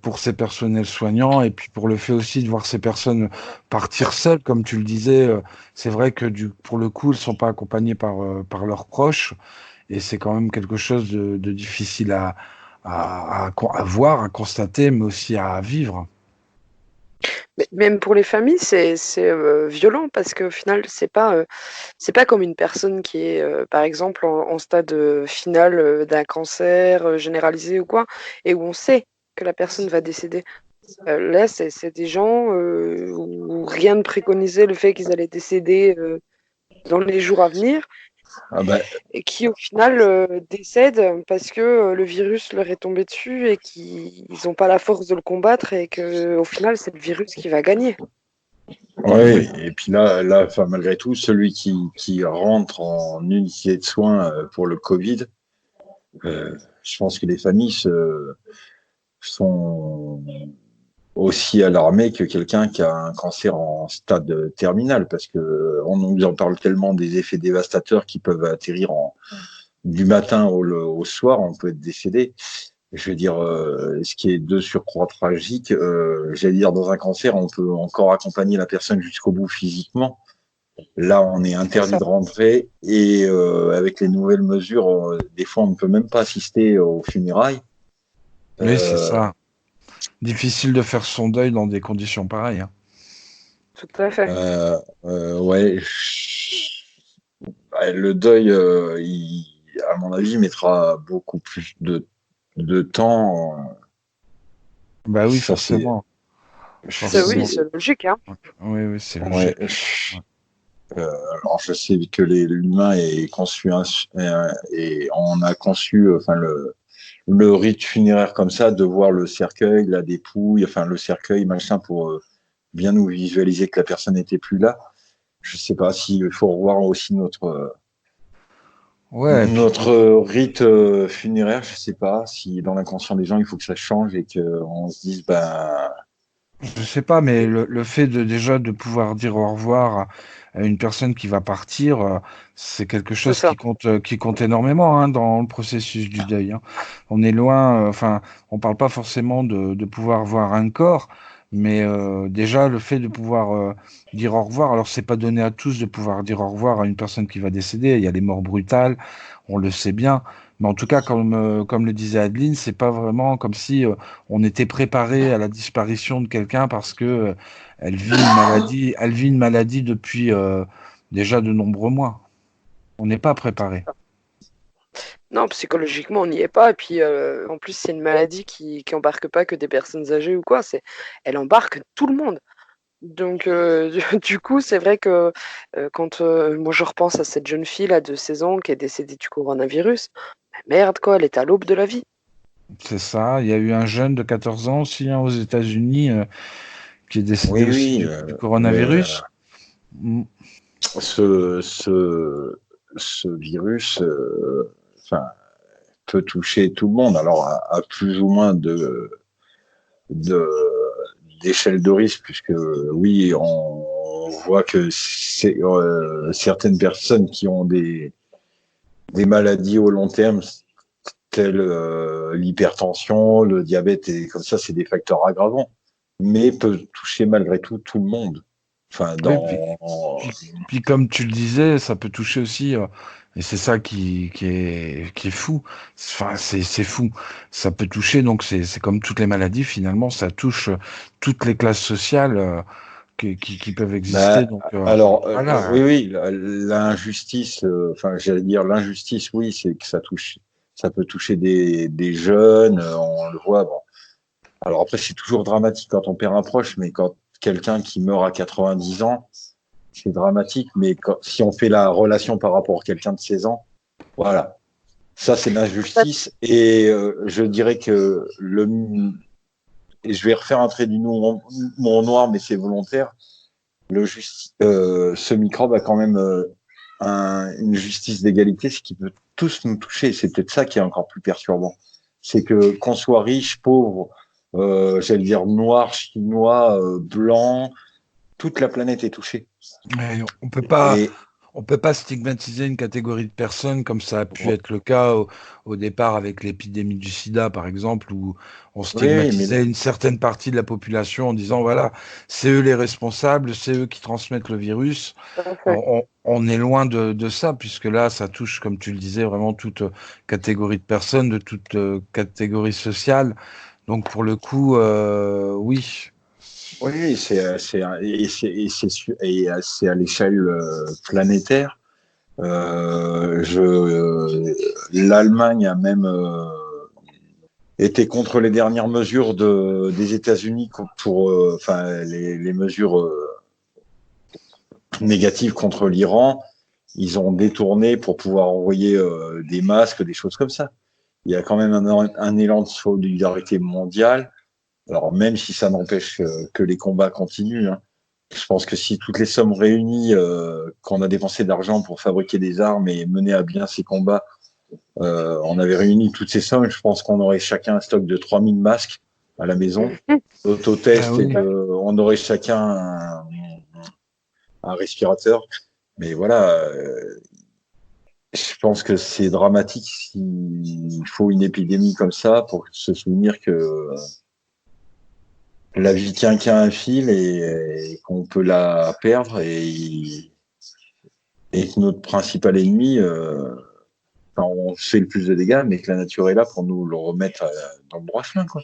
pour ces personnels soignants et puis pour le fait aussi de voir ces personnes partir seules, comme tu le disais. C'est vrai que pour le coup, elles ne sont pas accompagnées par leurs proches et c'est quand même quelque chose de difficile à voir, à constater, mais aussi à vivre. Mais même pour les familles, c'est violent parce qu'au final, c'est pas comme une personne qui est, par exemple, en stade final d'un cancer généralisé ou quoi, et où on sait que la personne va décéder. Là, c'est des gens où rien ne préconisait le fait qu'ils allaient décéder dans les jours à venir. Ah bah, et qui au final décèdent parce que le virus leur est tombé dessus et qu'ils n'ont pas la force de le combattre et que au final c'est le virus qui va gagner. ouais, et puis là, enfin, malgré tout, celui qui rentre en unité de soins pour le Covid, je pense que les familles sont aussi alarmées que quelqu'un qui a un cancer en stade terminal, parce que on nous en parle tellement des effets dévastateurs qui peuvent atterrir du matin au soir, on peut être décédé. Je veux dire, ce qui est de surcroît tragique, j'allais dire, dans un cancer, on peut encore accompagner la personne jusqu'au bout physiquement. Là, on est C'est interdit ça. de rentrer et avec les nouvelles mesures, des fois, on ne peut même pas assister aux funérailles. Oui, c'est Euh, ça. Difficile de faire son deuil dans des conditions pareilles, hein. Tout à fait. ouais, le deuil, à mon avis, mettra beaucoup plus de temps. Bah oui, Ça, c'est, forcément. Oui, Forcément. c'est logique, hein. Oui, oui, c'est ouais. logique. Alors, je sais que l'humain est conçu et on a conçu, enfin le rite funéraire comme ça, de voir le cercueil, la dépouille, enfin le cercueil, machin, pour bien nous visualiser que la personne n'était plus là. Je sais pas s'il faut revoir aussi Ouais, et puis notre rite funéraire. Je sais pas si dans l'inconscient des gens, il faut que ça change et qu'on se dise, ben, je sais pas, mais le fait de déjà de pouvoir dire au revoir à une personne qui va partir, c'est quelque C'est chose ça. qui compte énormément, hein, dans le processus du deuil, hein. On est loin, enfin, on parle pas forcément de pouvoir voir un corps, mais déjà le fait de pouvoir dire au revoir. Alors c'est pas donné à tous de pouvoir dire au revoir à une personne qui va décéder. Il y a les morts brutales, on le sait bien. Mais en tout cas, comme le disait Adeline, c'est pas vraiment comme si on était préparé à la disparition de quelqu'un parce que elle vit une maladie depuis déjà de nombreux mois. On n'est pas préparé. Non, psychologiquement, on n'y est pas. Et puis, en plus, c'est une maladie qui embarque pas que des personnes âgées ou quoi. Elle embarque tout le monde. Donc, du coup, c'est vrai que quand moi je repense à cette jeune fille là de 16 ans qui est décédée du coronavirus, merde quoi, elle est à l'aube de la vie. C'est ça. Il y a eu un jeune de 14 ans aussi, hein, aux États-Unis, qui est décédé oui, aussi oui, du mais coronavirus. Mm. ce, ce, ce virus, enfin, peut toucher tout le monde. Alors, à plus ou moins de d'échelle de risque, puisque oui, on voit que c'est certaines personnes qui ont des maladies au long terme, telles l'hypertension, le diabète, et comme ça, c'est des facteurs aggravants, mais peut toucher malgré tout le monde. Enfin, Oui, dans puis, puis comme tu le disais, ça peut toucher aussi, et c'est ça qui est fou. Enfin, c'est fou. Ça peut toucher, donc c'est comme toutes les maladies, finalement, ça touche toutes les classes sociales qui peuvent exister. bah, Donc alors, voilà, oui, hein. oui, l'injustice, enfin, j'allais dire l'injustice, oui, c'est que ça peut toucher des jeunes, on le voit. Bon. Alors après, c'est toujours dramatique quand on perd un proche, mais quand quelqu'un qui meurt à 90 ans, c'est dramatique. Mais si on fait la relation par rapport à quelqu'un de 16 ans, voilà, ça c'est l'injustice. Et je dirais que et je vais refaire un trait du mon noir, mais c'est volontaire. Ce microbe a quand même une justice d'égalité, ce qui peut tous nous toucher. C'est peut-être ça qui est encore plus perturbant. C'est que qu'on soit riche, pauvre, j'allais dire noir, chinois, blanc, toute la planète est touchée. Mais Et on peut pas stigmatiser une catégorie de personnes comme ça a pu être le cas au départ avec l'épidémie du sida, par exemple, où on oui, mais stigmatisait une certaine partie de la population en disant, voilà, c'est eux les responsables, c'est eux qui transmettent le virus. Tout à fait. On est loin de ça, puisque là, ça touche, comme tu le disais, vraiment toute catégorie de personnes, de toute catégorie sociale. Donc, pour le coup, oui. oui, c'est à l'échelle planétaire. L'Allemagne a même était contre les dernières mesures des États-Unis pour enfin les mesures négatives contre l'Iran. ils ont détourné pour pouvoir envoyer des masques, des choses comme ça. Il y a quand même un élan de solidarité mondiale. Alors même si ça n'empêche que les combats continuent, hein. Je pense que si toutes les sommes réunies qu'on a dépensé d'argent pour fabriquer des armes et mener à bien ces combats, on avait réuni toutes ces sommes, je pense qu'on aurait chacun un stock de 3000 masques à la maison, autotest, Ah oui. on aurait chacun un respirateur. Mais voilà, je pense que c'est dramatique s'il faut une épidémie comme ça pour se souvenir que la vie tient qu'à un fil et qu'on peut la perdre et que notre principal ennemi, on fait le plus de dégâts, mais que la nature est là pour nous le remettre dans le droit chemin, quoi.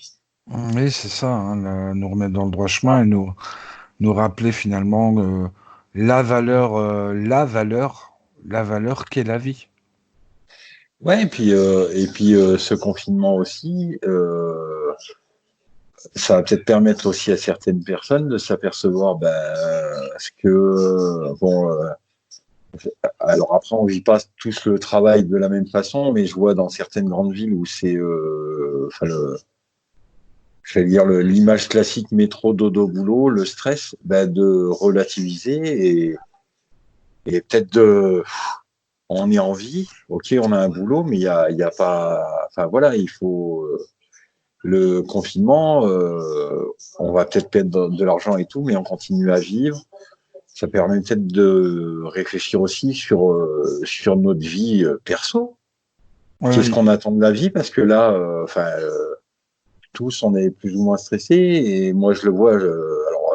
Oui, c'est ça, hein, nous remettre dans le droit chemin et nous rappeler finalement la valeur qu'est la vie. Ouais, et puis ce confinement aussi, ça va peut-être permettre aussi à certaines personnes de s'apercevoir ce que bon. Alors après, on vit pas tous le travail de la même façon, mais je vois dans certaines grandes villes où c'est, je vais dire l'image classique métro dodo boulot, le stress, de relativiser et peut-être on est en vie, ok, on a un boulot, mais il y a pas, enfin voilà, il faut le confinement, on va peut-être perdre de l'argent et tout, mais on continue à vivre. Ça permet peut-être de réfléchir aussi sur notre vie perso. Qu'est-ce Oui, qu'on attend de la vie? Parce que là, tous, on est plus ou moins stressés. Et moi, je le vois. Alors,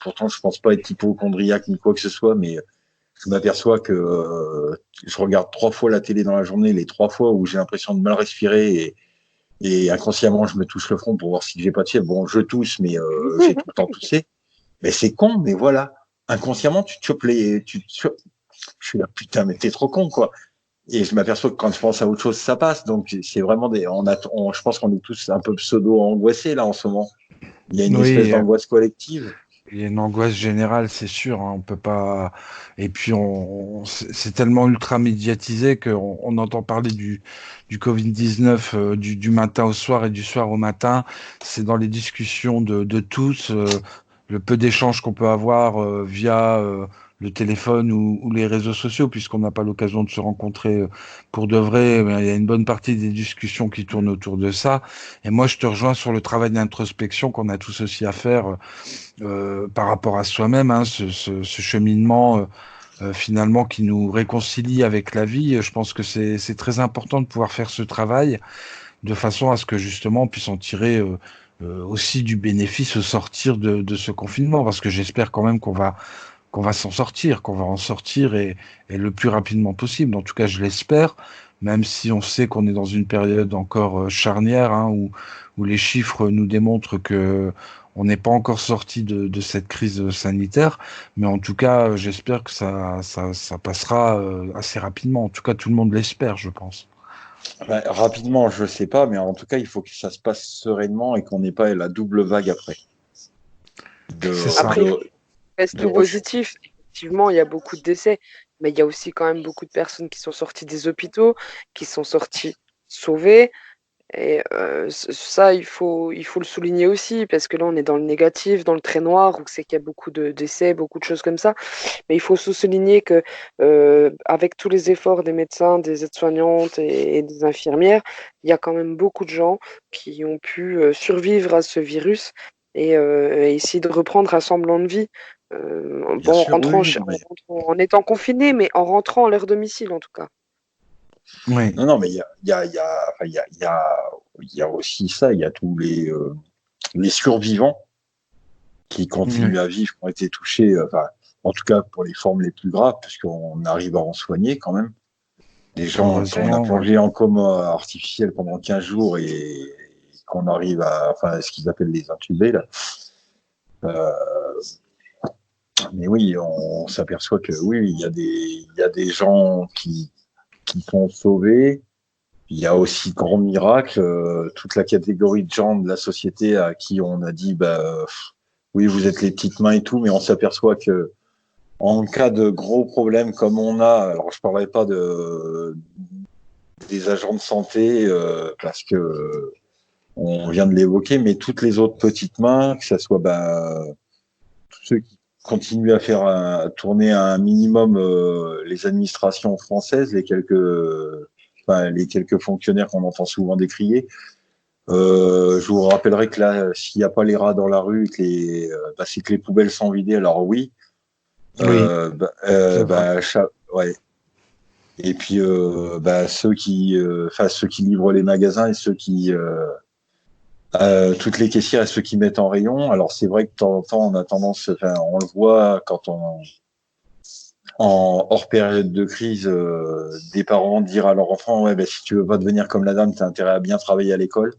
pourtant, je pense pas être hypochondriaque ni quoi que ce soit, mais je m'aperçois que je regarde 3 fois la télé dans la journée, les 3 fois où j'ai l'impression de mal respirer et inconsciemment, je me touche le front pour voir si j'ai pas de fièvre. Bon, je tousse, mais j'ai tout le temps toussé. Mais c'est con, mais voilà. Inconsciemment, tu te chopes je suis là, putain, mais t'es trop con, quoi. Et je m'aperçois que quand je pense à autre chose, ça passe. Donc, c'est vraiment je pense qu'on est tous un peu pseudo-angoissés, là, en ce moment. Il y a une espèce oui, d'angoisse collective. il y a une angoisse générale, c'est sûr, hein, on peut pas. Et puis c'est tellement ultra médiatisé qu'on entend parler du Covid-19 du matin au soir et du soir au matin. C'est dans les discussions de tous, le peu d'échanges qu'on peut avoir via le téléphone ou les réseaux sociaux, puisqu'on n'a pas l'occasion de se rencontrer pour de vrai. Mais il y a une bonne partie des discussions qui tournent autour de ça. Et moi, je te rejoins sur le travail d'introspection qu'on a tous aussi à faire par rapport à soi-même, hein, ce cheminement finalement qui nous réconcilie avec la vie. Je pense que c'est très important de pouvoir faire ce travail de façon à ce que justement on puisse en tirer aussi du bénéfice au sortir de ce confinement, parce que j'espère quand même qu'on va s'en sortir, qu'on va en sortir et le plus rapidement possible. En tout cas, je l'espère, même si on sait qu'on est dans une période encore charnière, hein, où les chiffres nous démontrent que on n'est pas encore sorti de cette crise sanitaire, mais en tout cas, j'espère que ça passera assez rapidement. En tout cas, tout le monde l'espère, je pense. Rapidement, je sais pas, mais en tout cas, il faut que ça se passe sereinement et qu'on n'ait pas la double vague après. C'est De, ça. Après, de, de reste recherche. positif. Effectivement, il y a beaucoup de décès, mais il y a aussi quand même beaucoup de personnes qui sont sorties des hôpitaux, qui sont sorties sauvées. Et ça, il faut le souligner aussi, parce que là, on est dans le négatif, dans le très noir, où c'est qu'il y a beaucoup de décès, beaucoup de choses comme ça. Mais il faut aussi souligner que, avec tous les efforts des médecins, des aides-soignantes et des infirmières, il y a quand même beaucoup de gens qui ont pu survivre à ce virus et essayer de reprendre un semblant de vie. Bien Bon, sûr, oui, oui, non, en étant confinés, mais en rentrant à leur domicile, en tout cas. Oui. non, mais il y a aussi ça, il y a tous les survivants qui Oui. continuent à vivre, qui ont été touchés, en tout cas pour les formes les plus graves, puisqu'on arrive à en soigner quand même. Des gens qu'on a Heureusement, ouais. plongé en coma artificiel pendant 15 jours et qu'on arrive ce qu'ils appellent les intubés, là. Euh, mais oui, on s'aperçoit que oui, il y a des gens qui sont sauvés. Il y a aussi grand miracle, toute la catégorie de gens de la société à qui on a dit, oui, vous êtes les petites mains et tout, mais on s'aperçoit que en cas de gros problèmes comme on a, alors je parlerai pas des agents de santé parce que on vient de l'évoquer, mais toutes les autres petites mains, que ce soit tous ceux qui continuent à faire tourner à un minimum les administrations françaises, les quelques fonctionnaires qu'on entend souvent décrier. Je vous rappellerai que là, s'il n'y a pas les rats dans la rue, c'est que les poubelles sont vidées. Alors oui, Oui, c'est vrai. ouais. Et puis ceux qui livrent les magasins et toutes les caissières et ceux qui mettent en rayon. Alors c'est vrai que de temps en temps, on a tendance, on le voit quand en hors période de crise, des parents dire à leur enfant, ouais, si tu veux pas devenir comme la dame, t'as intérêt à bien travailler à l'école.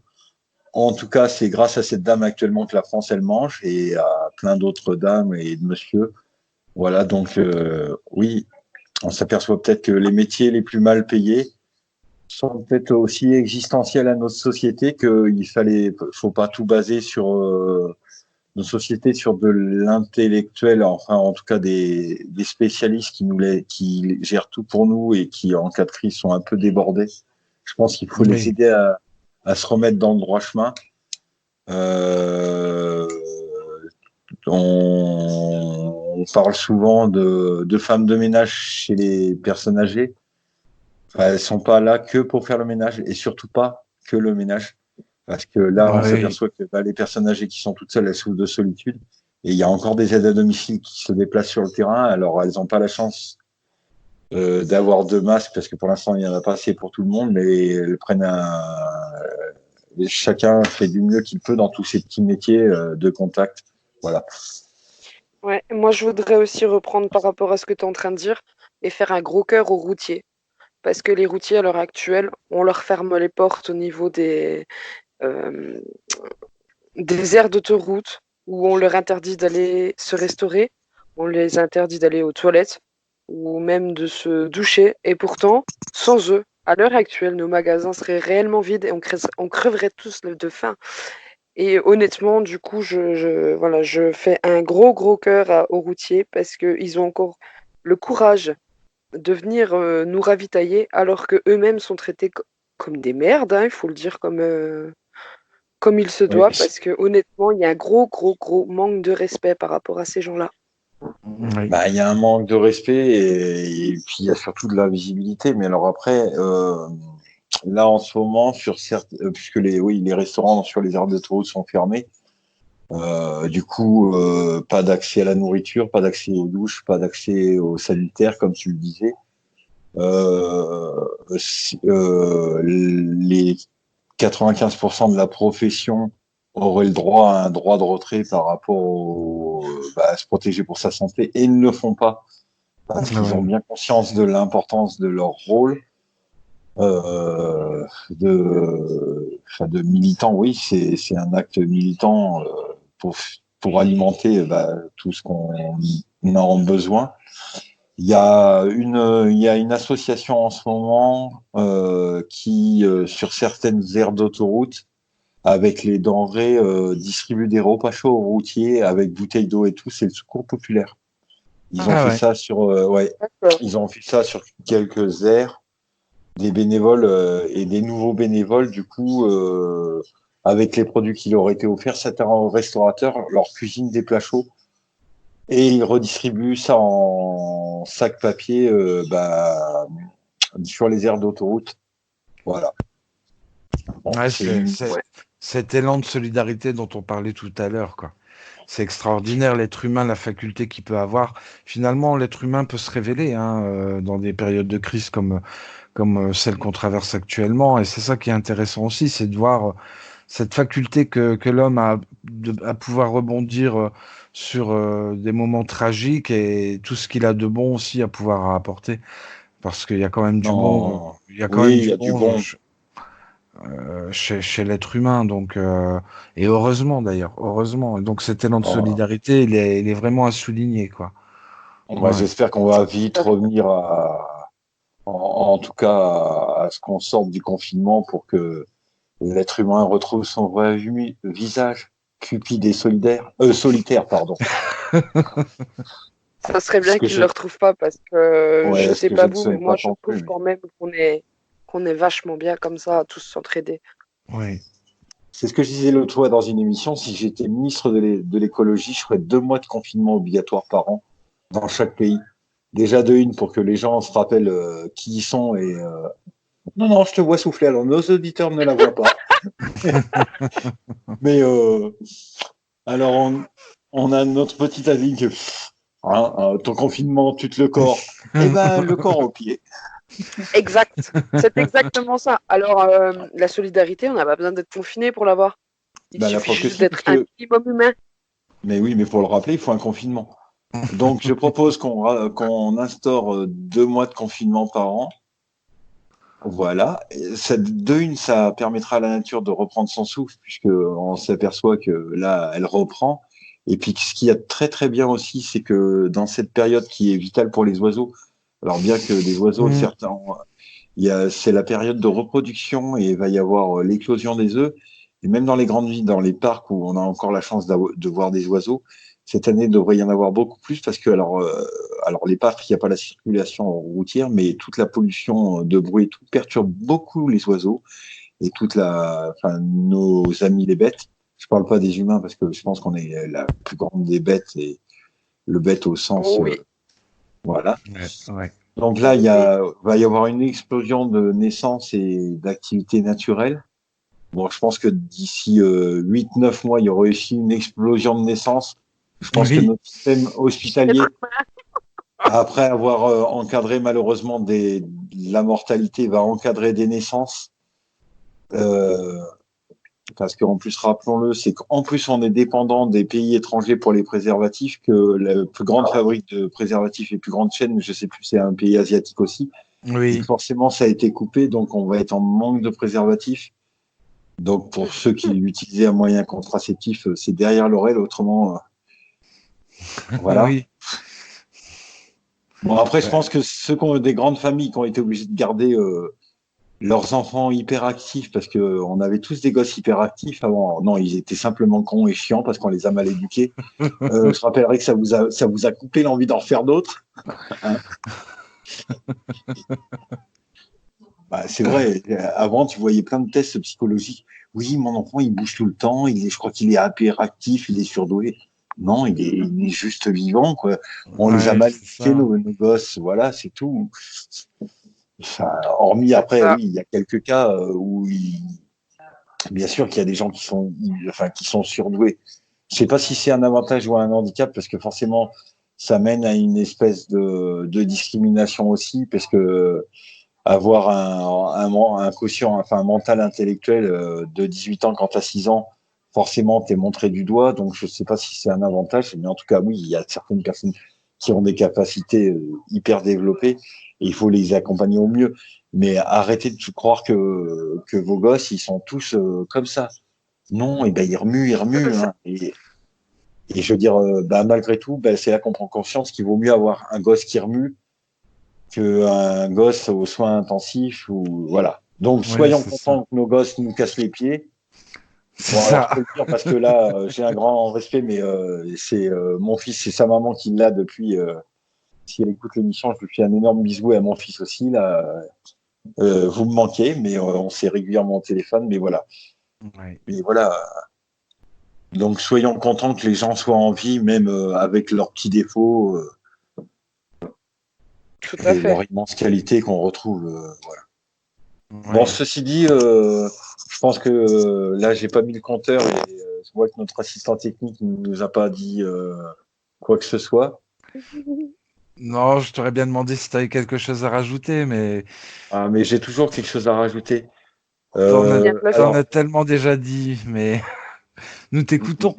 En tout cas, c'est grâce à cette dame actuellement que la France, elle mange et à plein d'autres dames et de monsieur. Voilà, donc oui, on s'aperçoit peut-être que les métiers les plus mal payés sont peut-être aussi existentiels à notre société faut pas tout baser sur nos sociétés sur de l'intellectuel, enfin en tout cas des spécialistes qui gèrent tout pour nous et qui en cas de crise sont un peu débordés. Je pense qu'il faut les Oui. aider à se remettre dans le droit chemin. Euh, on parle souvent de femmes de ménage chez les personnes âgées. Enfin, elles sont pas là que pour faire le ménage et surtout pas que le ménage. Parce que là, on Oui. s'aperçoit que les personnes âgées qui sont toutes seules, elles souffrent de solitude. Et il y a encore des aides à domicile qui se déplacent sur le terrain. Alors, elles n'ont pas la chance d'avoir deux masques parce que pour l'instant, il n'y en a pas assez pour tout le monde. Mais elles prennent chacun fait du mieux qu'il peut dans tous ces petits métiers de contact. Voilà. Ouais, moi je voudrais aussi reprendre par rapport à ce que tu es en train de dire et faire un gros cœur aux routiers. Parce que les routiers, à l'heure actuelle, on leur ferme les portes au niveau euh, des aires d'autoroute où on leur interdit d'aller se restaurer, on les interdit d'aller aux toilettes ou même de se doucher. Et pourtant, sans eux, à l'heure actuelle, nos magasins seraient réellement vides et on creverait tous de faim. Et honnêtement, du coup, voilà, je fais un gros cœur aux routiers parce qu'ils ont encore le courage de venir nous ravitailler alors que eux-mêmes sont traités comme des merdes, hein, il faut le dire comme il se Oui. doit, parce que honnêtement, il y a un gros manque de respect par rapport à ces gens-là. Oui. Il y a un manque de respect et puis il y a surtout de la visibilité. Mais alors après, là en ce moment, puisque les restaurants sur les aires d'autoroute sont fermés, du coup, pas d'accès à la nourriture, pas d'accès aux douches, pas d'accès aux sanitaires, comme tu le disais. Les 95% de la profession aurait le droit à un droit de retrait par rapport à se protéger pour sa santé et ils ne le font pas parce qu'ils ont Ouais. bien conscience de l'importance de leur rôle de militant. Oui, c'est un acte militant pour pour alimenter tout ce qu'on a besoin. Il y a une association en ce moment qui, sur certaines aires d'autoroute, avec les denrées, distribue des repas chauds aux routiers avec bouteilles d'eau et tout. C'est le Secours populaire. Ils ont Ah fait ouais. ça D'accord. ils ont fait ça sur quelques aires, des bénévoles et des nouveaux bénévoles. Du coup, avec les produits qui leur étaient offerts, certains restaurateurs leur cuisinent des plats chauds et ils redistribuent ça en sac papier sur les aires d'autoroute. Voilà. Bon, Ouais, c'est une... Ouais. cet élan de solidarité dont on parlait tout à l'heure, quoi. C'est extraordinaire, l'être humain, la faculté qu'il peut avoir. Finalement, l'être humain peut se révéler hein, dans des périodes de crise comme celle qu'on traverse actuellement. Et c'est ça qui est intéressant aussi, c'est de voir cette faculté que l'homme a à pouvoir rebondir sur des moments tragiques et tout ce qu'il a de bon aussi à pouvoir apporter. Parce qu'il y a quand même du bon, Non. il y a quand Oui, même il y du a du bon bon. chez l'être humain. Donc, et heureusement d'ailleurs, heureusement. Donc cet élan de Oh, solidarité, il est vraiment à souligner, quoi. Ouais. j'espère qu'on va vite revenir en tout cas, à ce qu'on sorte du confinement pour que l'être humain retrouve son vrai visage, cupide et solitaire, pardon. Ça serait bien Ce que qu'ils je- le retrouvent pas parce que Ouais, je ce sais que pas je ne vous, mais souhaite moi pas je non plus. trouve quand même qu'on est vachement bien comme ça, à tous s'entraider. Oui. C'est ce que je disais l'autre fois dans une émission. Si j'étais ministre de l'écologie, je ferais 2 mois de confinement obligatoire par an dans chaque pays. Déjà de une pour que les gens se rappellent qui ils sont et non, non, je te vois souffler. Alors nos auditeurs ne la voient pas. Mais alors on a notre petit avis que ton confinement, tu te le corps. Eh ben le corps au pied. Exact, c'est exactement ça. Alors, la solidarité, on n'a pas besoin d'être confiné pour l'avoir. Il Ben la suffit preuve que juste si, d'être un minimum humain. mais oui, mais pour le rappeler, il faut un confinement. Donc je propose qu'on instaure 2 mois de confinement par an. Voilà. Et de une, ça permettra à la nature de reprendre son souffle, puisque on s'aperçoit que là, elle reprend. Et puis, ce qu'il y a de très très bien aussi, c'est que dans cette période qui est vitale pour les oiseaux, alors bien que les oiseaux, certains, c'est la période de reproduction et il va y avoir l'éclosion des œufs. Et même dans les grandes villes, dans les parcs où on a encore la chance de voir des oiseaux, cette année, il devrait y en avoir beaucoup plus parce que, alors les parcs, il n'y a pas la circulation routière, mais toute la pollution de bruit et tout perturbe beaucoup les oiseaux et enfin, nos amis les bêtes. Je parle pas des humains parce que je pense qu'on est la plus grande des bêtes et le bête au sens, Oh oui. voilà. Ouais. Donc là, va y avoir une explosion de naissances et d'activités naturelles. Bon, je pense que d'ici 8-9 mois, il y aura aussi une explosion de naissances. Je pense que Oui. notre système hospitalier, après avoir encadré malheureusement la mortalité, va encadrer des naissances. Parce qu'en plus, rappelons-le, c'est qu'en plus, on est dépendant des pays étrangers pour les préservatifs, que la plus grande fabrique de préservatifs et plus grande chaîne, je sais plus, c'est un pays asiatique aussi. Oui. Donc forcément, ça a été coupé, donc on va être en manque de préservatifs. Donc pour ceux qui utilisaient un moyen contraceptif, c'est derrière l'oreille, autrement, voilà. Oui. Bon, après, je pense que ceux qui ont des grandes familles qui ont été obligés de garder leurs enfants hyperactifs, parce que on avait tous des gosses hyperactifs avant. Non, ils étaient simplement cons et chiants parce qu'on les a mal éduqués. Je rappellerai que ça vous a coupé l'envie d'en faire d'autres. Hein. Bah, c'est vrai. Avant, tu voyais plein de tests psychologiques. Oui, mon enfant, il bouge tout le temps. Je crois qu'il est hyperactif, il est surdoué. Non, il est juste vivant, quoi. On les a mal éduqués, nos gosses. Voilà, c'est tout. Enfin, hormis après, oui, il y a quelques cas où bien sûr qu'il y a des gens qui sont surdoués. Je sais pas si c'est un avantage ou un handicap parce que forcément, ça mène à une espèce de discrimination aussi parce que avoir un quotient, enfin un mental intellectuel de 18 ans quand tu as 6 ans, forcément, tu es montré du doigt. Donc, je sais pas si c'est un avantage, mais en tout cas, oui, il y a certaines personnes qui ont des capacités hyper développées et il faut les accompagner au mieux. Mais arrêtez de croire que vos gosses, ils sont tous comme ça. Non, et ben ils remuent. Hein. Et je veux dire, malgré tout, c'est là qu'on prend conscience qu'il vaut mieux avoir un gosse qui remue qu'un gosse aux soins intensifs ou voilà. Donc soyons contents que nos gosses nous cassent les pieds. C'est bon, ça. alors, je peux le dire parce que là, j'ai un grand respect, mais c'est mon fils, c'est sa maman qui l'a depuis. Si elle écoute l'émission, je lui fais un énorme bisou et à mon fils aussi. Là, vous me manquez, mais on s'est régulièrement au téléphone, mais voilà. Ouais. Mais voilà. Donc soyons contents que les gens soient en vie, même avec leurs petits défauts. Tout à et fait. leur immense qualité qu'on retrouve. Voilà. Ouais. Bon, ceci dit, je pense que là, j'ai pas mis le compteur et je vois que notre assistant technique ne nous a pas dit quoi que ce soit. Non, je t'aurais bien demandé si tu avais quelque chose à rajouter, mais Ah, mais j'ai toujours quelque chose à rajouter. t'en Alors, as tellement déjà dit, mais nous t'écoutons.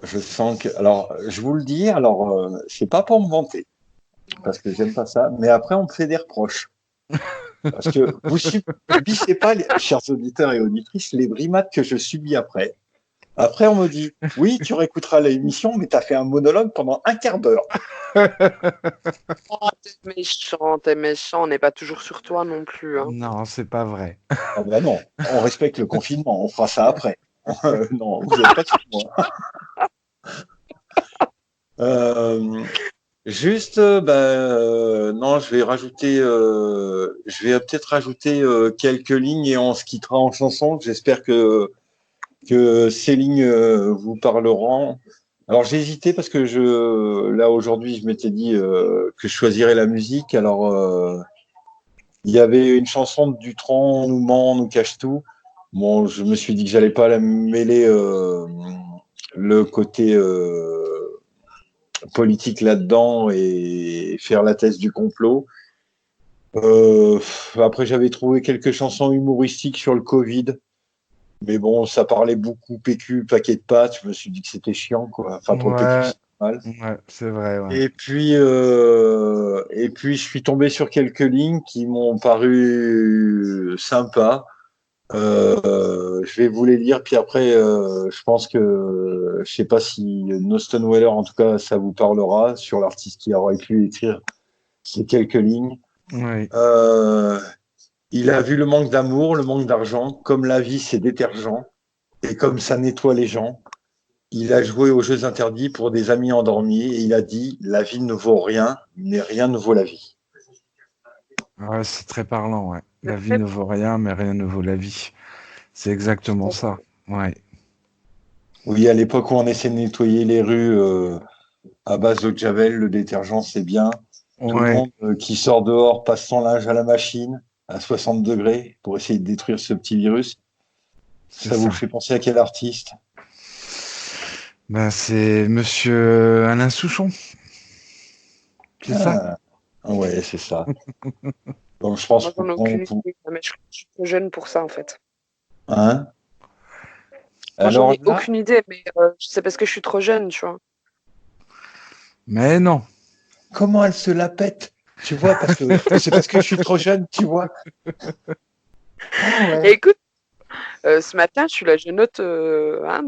je sens que. Alors, je vous le dis, alors, c'est pas pour me vanter, parce que j'aime pas ça, mais après, on me fait des reproches. Parce que vous subissez pas, chers auditeurs et auditrices, les brimades que je subis après. Après, on me dit, oui, tu réécouteras l'émission, mais tu as fait un monologue pendant un quart d'heure. Oh, t'es méchant, on n'est pas toujours sur toi non plus. Hein. Non, c'est pas vrai. Ah ben non, on respecte le confinement, on fera ça après. Non, vous n'êtes pas sur moi. Euh, Juste, non, je vais peut-être rajouter quelques lignes et on se quittera en chanson. J'espère que ces lignes vous parleront. Alors j'ai hésité parce que là aujourd'hui, je m'étais dit que je choisirais la musique. Alors il y avait une chanson de Dutronc, On nous ment, on nous cache tout. Bon, je me suis dit que j'allais pas la mêler le côté politique là-dedans et faire la thèse du complot. Après, j'avais trouvé quelques chansons humoristiques sur le Covid, mais bon, ça parlait beaucoup PQ, paquet de pâtes. Je me suis dit que c'était chiant, quoi. Enfin, pour le PQ, Ouais, c'est mal. ouais, c'est vrai, ouais. Et puis, je suis tombé sur quelques lignes qui m'ont paru sympas. Je vais vous les lire, puis après, je pense que, je sais pas si Noston Weller, en tout cas, ça vous parlera sur l'artiste qui aurait pu écrire ces quelques lignes. Oui. Euh, il a vu le manque d'amour, le manque d'argent, comme la vie c'est détergent, et comme ça nettoie les gens. Il a joué aux jeux interdits pour des amis endormis, et il a dit, la vie ne vaut rien, mais rien ne vaut la vie. Ouais, c'est très parlant, ouais. La vie ne vaut rien, mais rien ne vaut la vie. C'est exactement ça. Ouais. Oui, à l'époque où on essaie de nettoyer les rues à base d'eau de Javel, le détergent c'est bien. Tout le Ouais, monde qui sort dehors passe son linge à la machine à 60 degrés pour essayer de détruire ce petit virus. c'est Ça vous ça. fait penser à quel artiste? Ben, c'est Monsieur Alain Souchon, c'est ça? Ah, ouais, c'est ça. Donc je pense Moi, j'en ai qu'on... aucune idée, mais je suis trop jeune pour ça, en fait. Hein? Moi, j'en Alors ai là, aucune idée, mais c'est parce que je suis trop jeune, tu vois. Mais non. comment elle se la pète? Tu vois, parce que c'est parce que je suis trop jeune, tu vois. Ah Et ouais. écoute, ce matin, je suis la jeunotte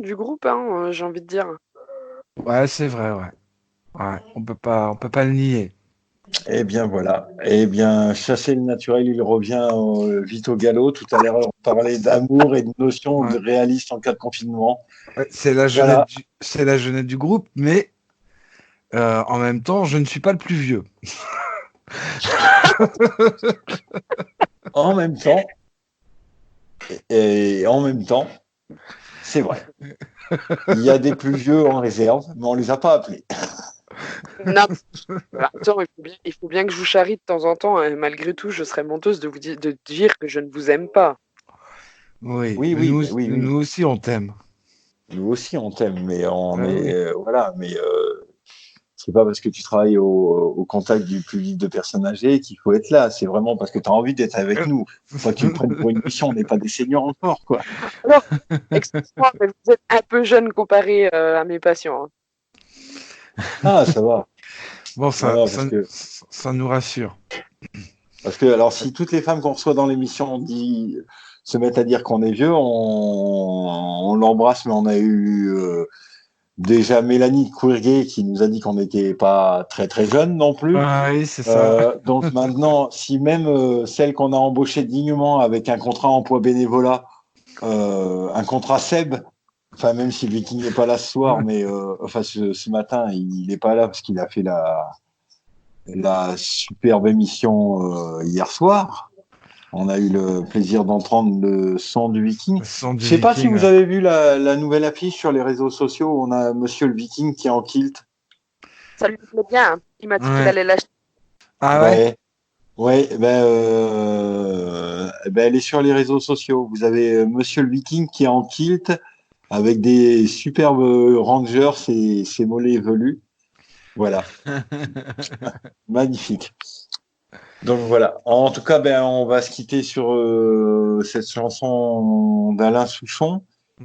du groupe, j'ai envie de dire. Ouais, c'est vrai, ouais. Ouais, on peut pas le nier. Eh bien voilà. Eh bien, chasser le naturel, il revient vite au galop. Tout à l'heure, on parlait d'amour et de notion Ouais. de réaliste en cas de confinement. Ouais, Voilà. c'est la jeunette du groupe, mais en même temps, je ne suis pas le plus vieux. En même temps, et en même temps, c'est vrai. Il y a des plus vieux en réserve, mais on les a pas appelés. Non, attends, il faut bien que je vous charrie de temps en temps, hein. Malgré tout, je serais menteuse de dire que je ne vous aime pas. Oui, Oui, mais oui, oui, oui. nous aussi, on t'aime. Nous aussi, on t'aime, mais on Ah est oui. voilà, mais c'est pas parce que tu travailles au contact du public de personnes âgées qu'il faut être là. C'est vraiment parce que tu as envie d'être avec nous. Faut pas que tu le prennes pour une mission. On n'est pas des seniors encore, quoi. Alors, excuse-moi, mais vous êtes un peu jeune comparé à mes patients, hein. Ah, ça va. Bon, Non, ça nous rassure. parce que alors si toutes les femmes qu'on reçoit dans l'émission se mettent à dire qu'on est vieux, on l'embrasse, mais on a eu déjà Mélanie Couirguet qui nous a dit qu'on n'était pas très très jeune non plus. Ah oui, c'est ça. Donc maintenant, si même celle qu'on a embauchée dignement avec un contrat emploi bénévolat, un contrat SEB, enfin même si Viking n'est pas là ce soir, mais enfin ce matin, il n'est pas là parce qu'il a fait la superbe émission hier soir. On a eu le plaisir d'entendre le son du Viking. Le son Je du sais pas si Viking. vous avez vu la nouvelle affiche sur les réseaux sociaux. On a Monsieur le Viking qui est en kilt. Ça lui plaît bien, hein. Il m'a dit qu'il Ouais. allait l'acheter. Ah ouais? Ouais. Ouais, elle est sur les réseaux sociaux. Vous avez Monsieur le Viking qui est en kilt avec des superbes rangers et ses mollets velus. Voilà, magnifique. Donc voilà. En tout cas, on va se quitter sur cette chanson d'Alain Souchon.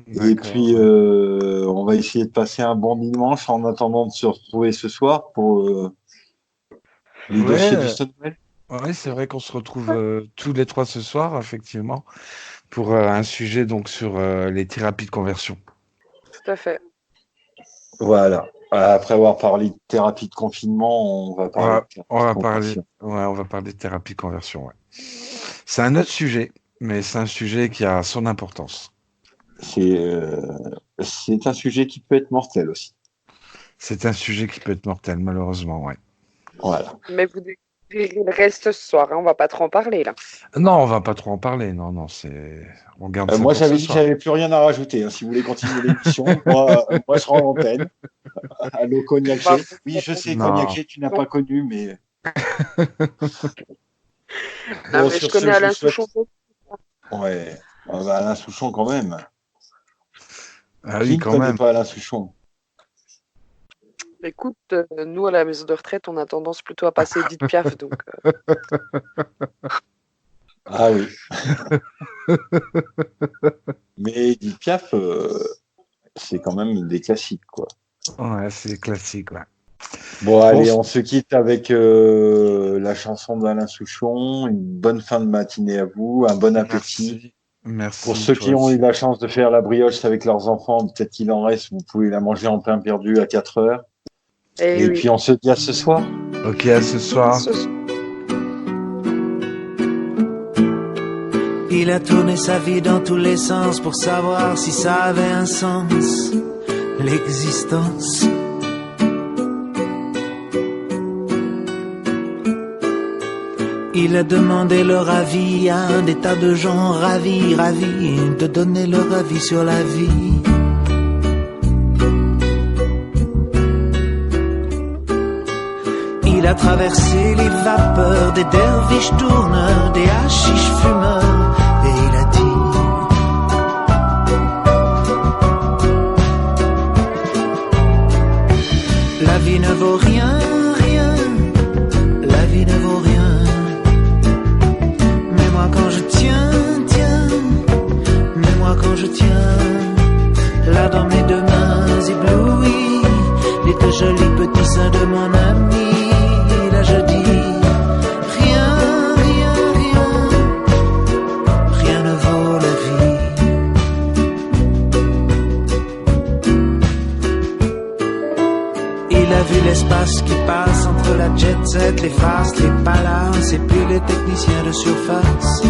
Et D'accord. puis, on va essayer de passer un bon dimanche en attendant de se retrouver ce soir pour les dossiers du Ouais, Stonewall. ouais, c'est vrai qu'on se retrouve tous les trois ce soir, effectivement, pour un sujet donc sur les thérapies de conversion. Tout à fait. Voilà. Après avoir parlé de thérapie de confinement, on va parler de On thérapie de va parler, conversion. ouais, on va parler de thérapie de conversion. Ouais. C'est un autre sujet, mais c'est un sujet qui a son importance. C'est un sujet qui peut être mortel aussi. C'est un sujet qui peut être mortel, malheureusement, ouais. Voilà. Mais vous découvrirez le reste ce soir, hein, on va pas trop en parler là. Non, on va pas trop en parler. Non, on garde ça Moi, pour j'avais ce dit que soir. j'avais plus rien à rajouter. Si vous voulez continuer l'émission, moi, je rends l'antenne. Allô, Cognac Bah, G. Oui, je sais, Non. Cognac G, tu n'as pas connu, mais. Non, Bon, mais je sur connais ce, je Alain vous souhaite- Souchon. Ouais. Alain Souchon, quand même. Ah Qui oui, ne quand connaît même. pas Alain Souchon? Écoute, nous à la maison de retraite, on a tendance plutôt à passer Edith Piaf, donc Ah oui. Mais Edith Piaf, c'est quand même des classiques, quoi. Ouais, c'est classique, ouais. Bon, allez, Bon, on se quitte avec la chanson d'Alain Souchon. Une bonne fin de matinée à vous, un bon appétit. Merci. Pour ceux toi qui ont aussi. eu la chance de faire la brioche avec leurs enfants, peut-être qu'il en reste, vous pouvez la manger en pain perdu à 4 heures. Et oui. puis on se dit à ce soir. Ok, à ce soir. Il a tourné sa vie dans tous les sens pour savoir si ça avait un sens, l'existence. Il a demandé leur avis à un des tas de gens ravis de donner leur avis sur la vie. Il a traversé les vapeurs des derviches tourneurs, des hachiches fumeurs, et il a dit: la vie ne vaut rien, rien, la vie ne vaut rien. Mais moi quand je tiens, mais moi quand je tiens, là dans mes deux mains éblouies, les deux jolis petits seins de mon ami. Là je dis rien, rien, rien, rien ne vaut la vie. Il a vu l'espace qui passe entre la jet set, les faces, les palaces et puis les techniciens de surface.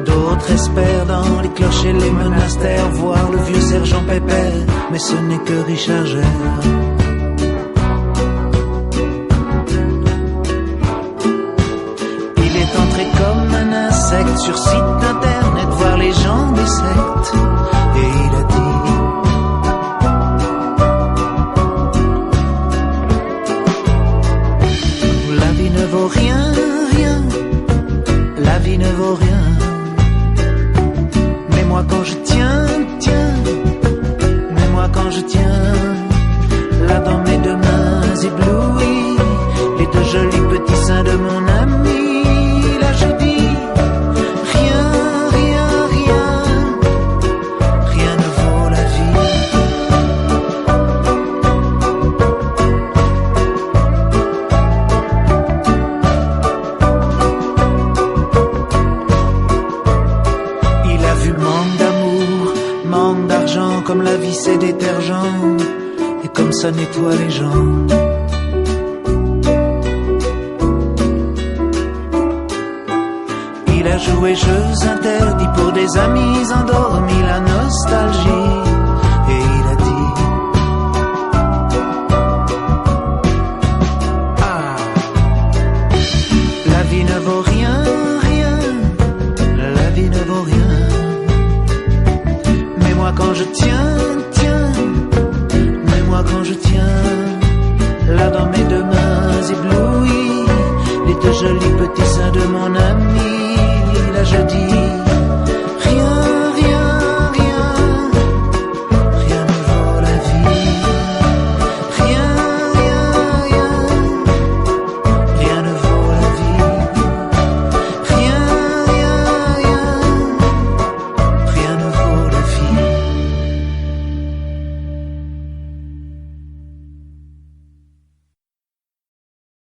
D'autres espèrent dans les clochers, les monastères, voir le vieux sergent Pépère, mais ce n'est que Richard Gere. Il est entré comme un insecte sur site internet, voir les gens des sectes, et il a dit: la vie ne vaut rien, rien, la vie ne vaut rien. Mais moi quand je tiens, mais moi quand je tiens, là dans mes deux mains éblouies, les deux jolis petits seins de mon ami, là je dis rien, rien, rien, rien ne vaut la vie. Il a vu manque d'amour, manque d'argent, comme la vie c'est détergent, et comme ça nettoie les gens. Il a joué jeux interdits pour des amis endormis, la nostalgie, et il a dit: ah, la vie ne vaut rien, rien, la vie ne vaut rien. Mais moi quand je tiens, mais moi quand je tiens, là dans mes deux mains éblouies, les deux jolis petits seins de mon ami, là je dis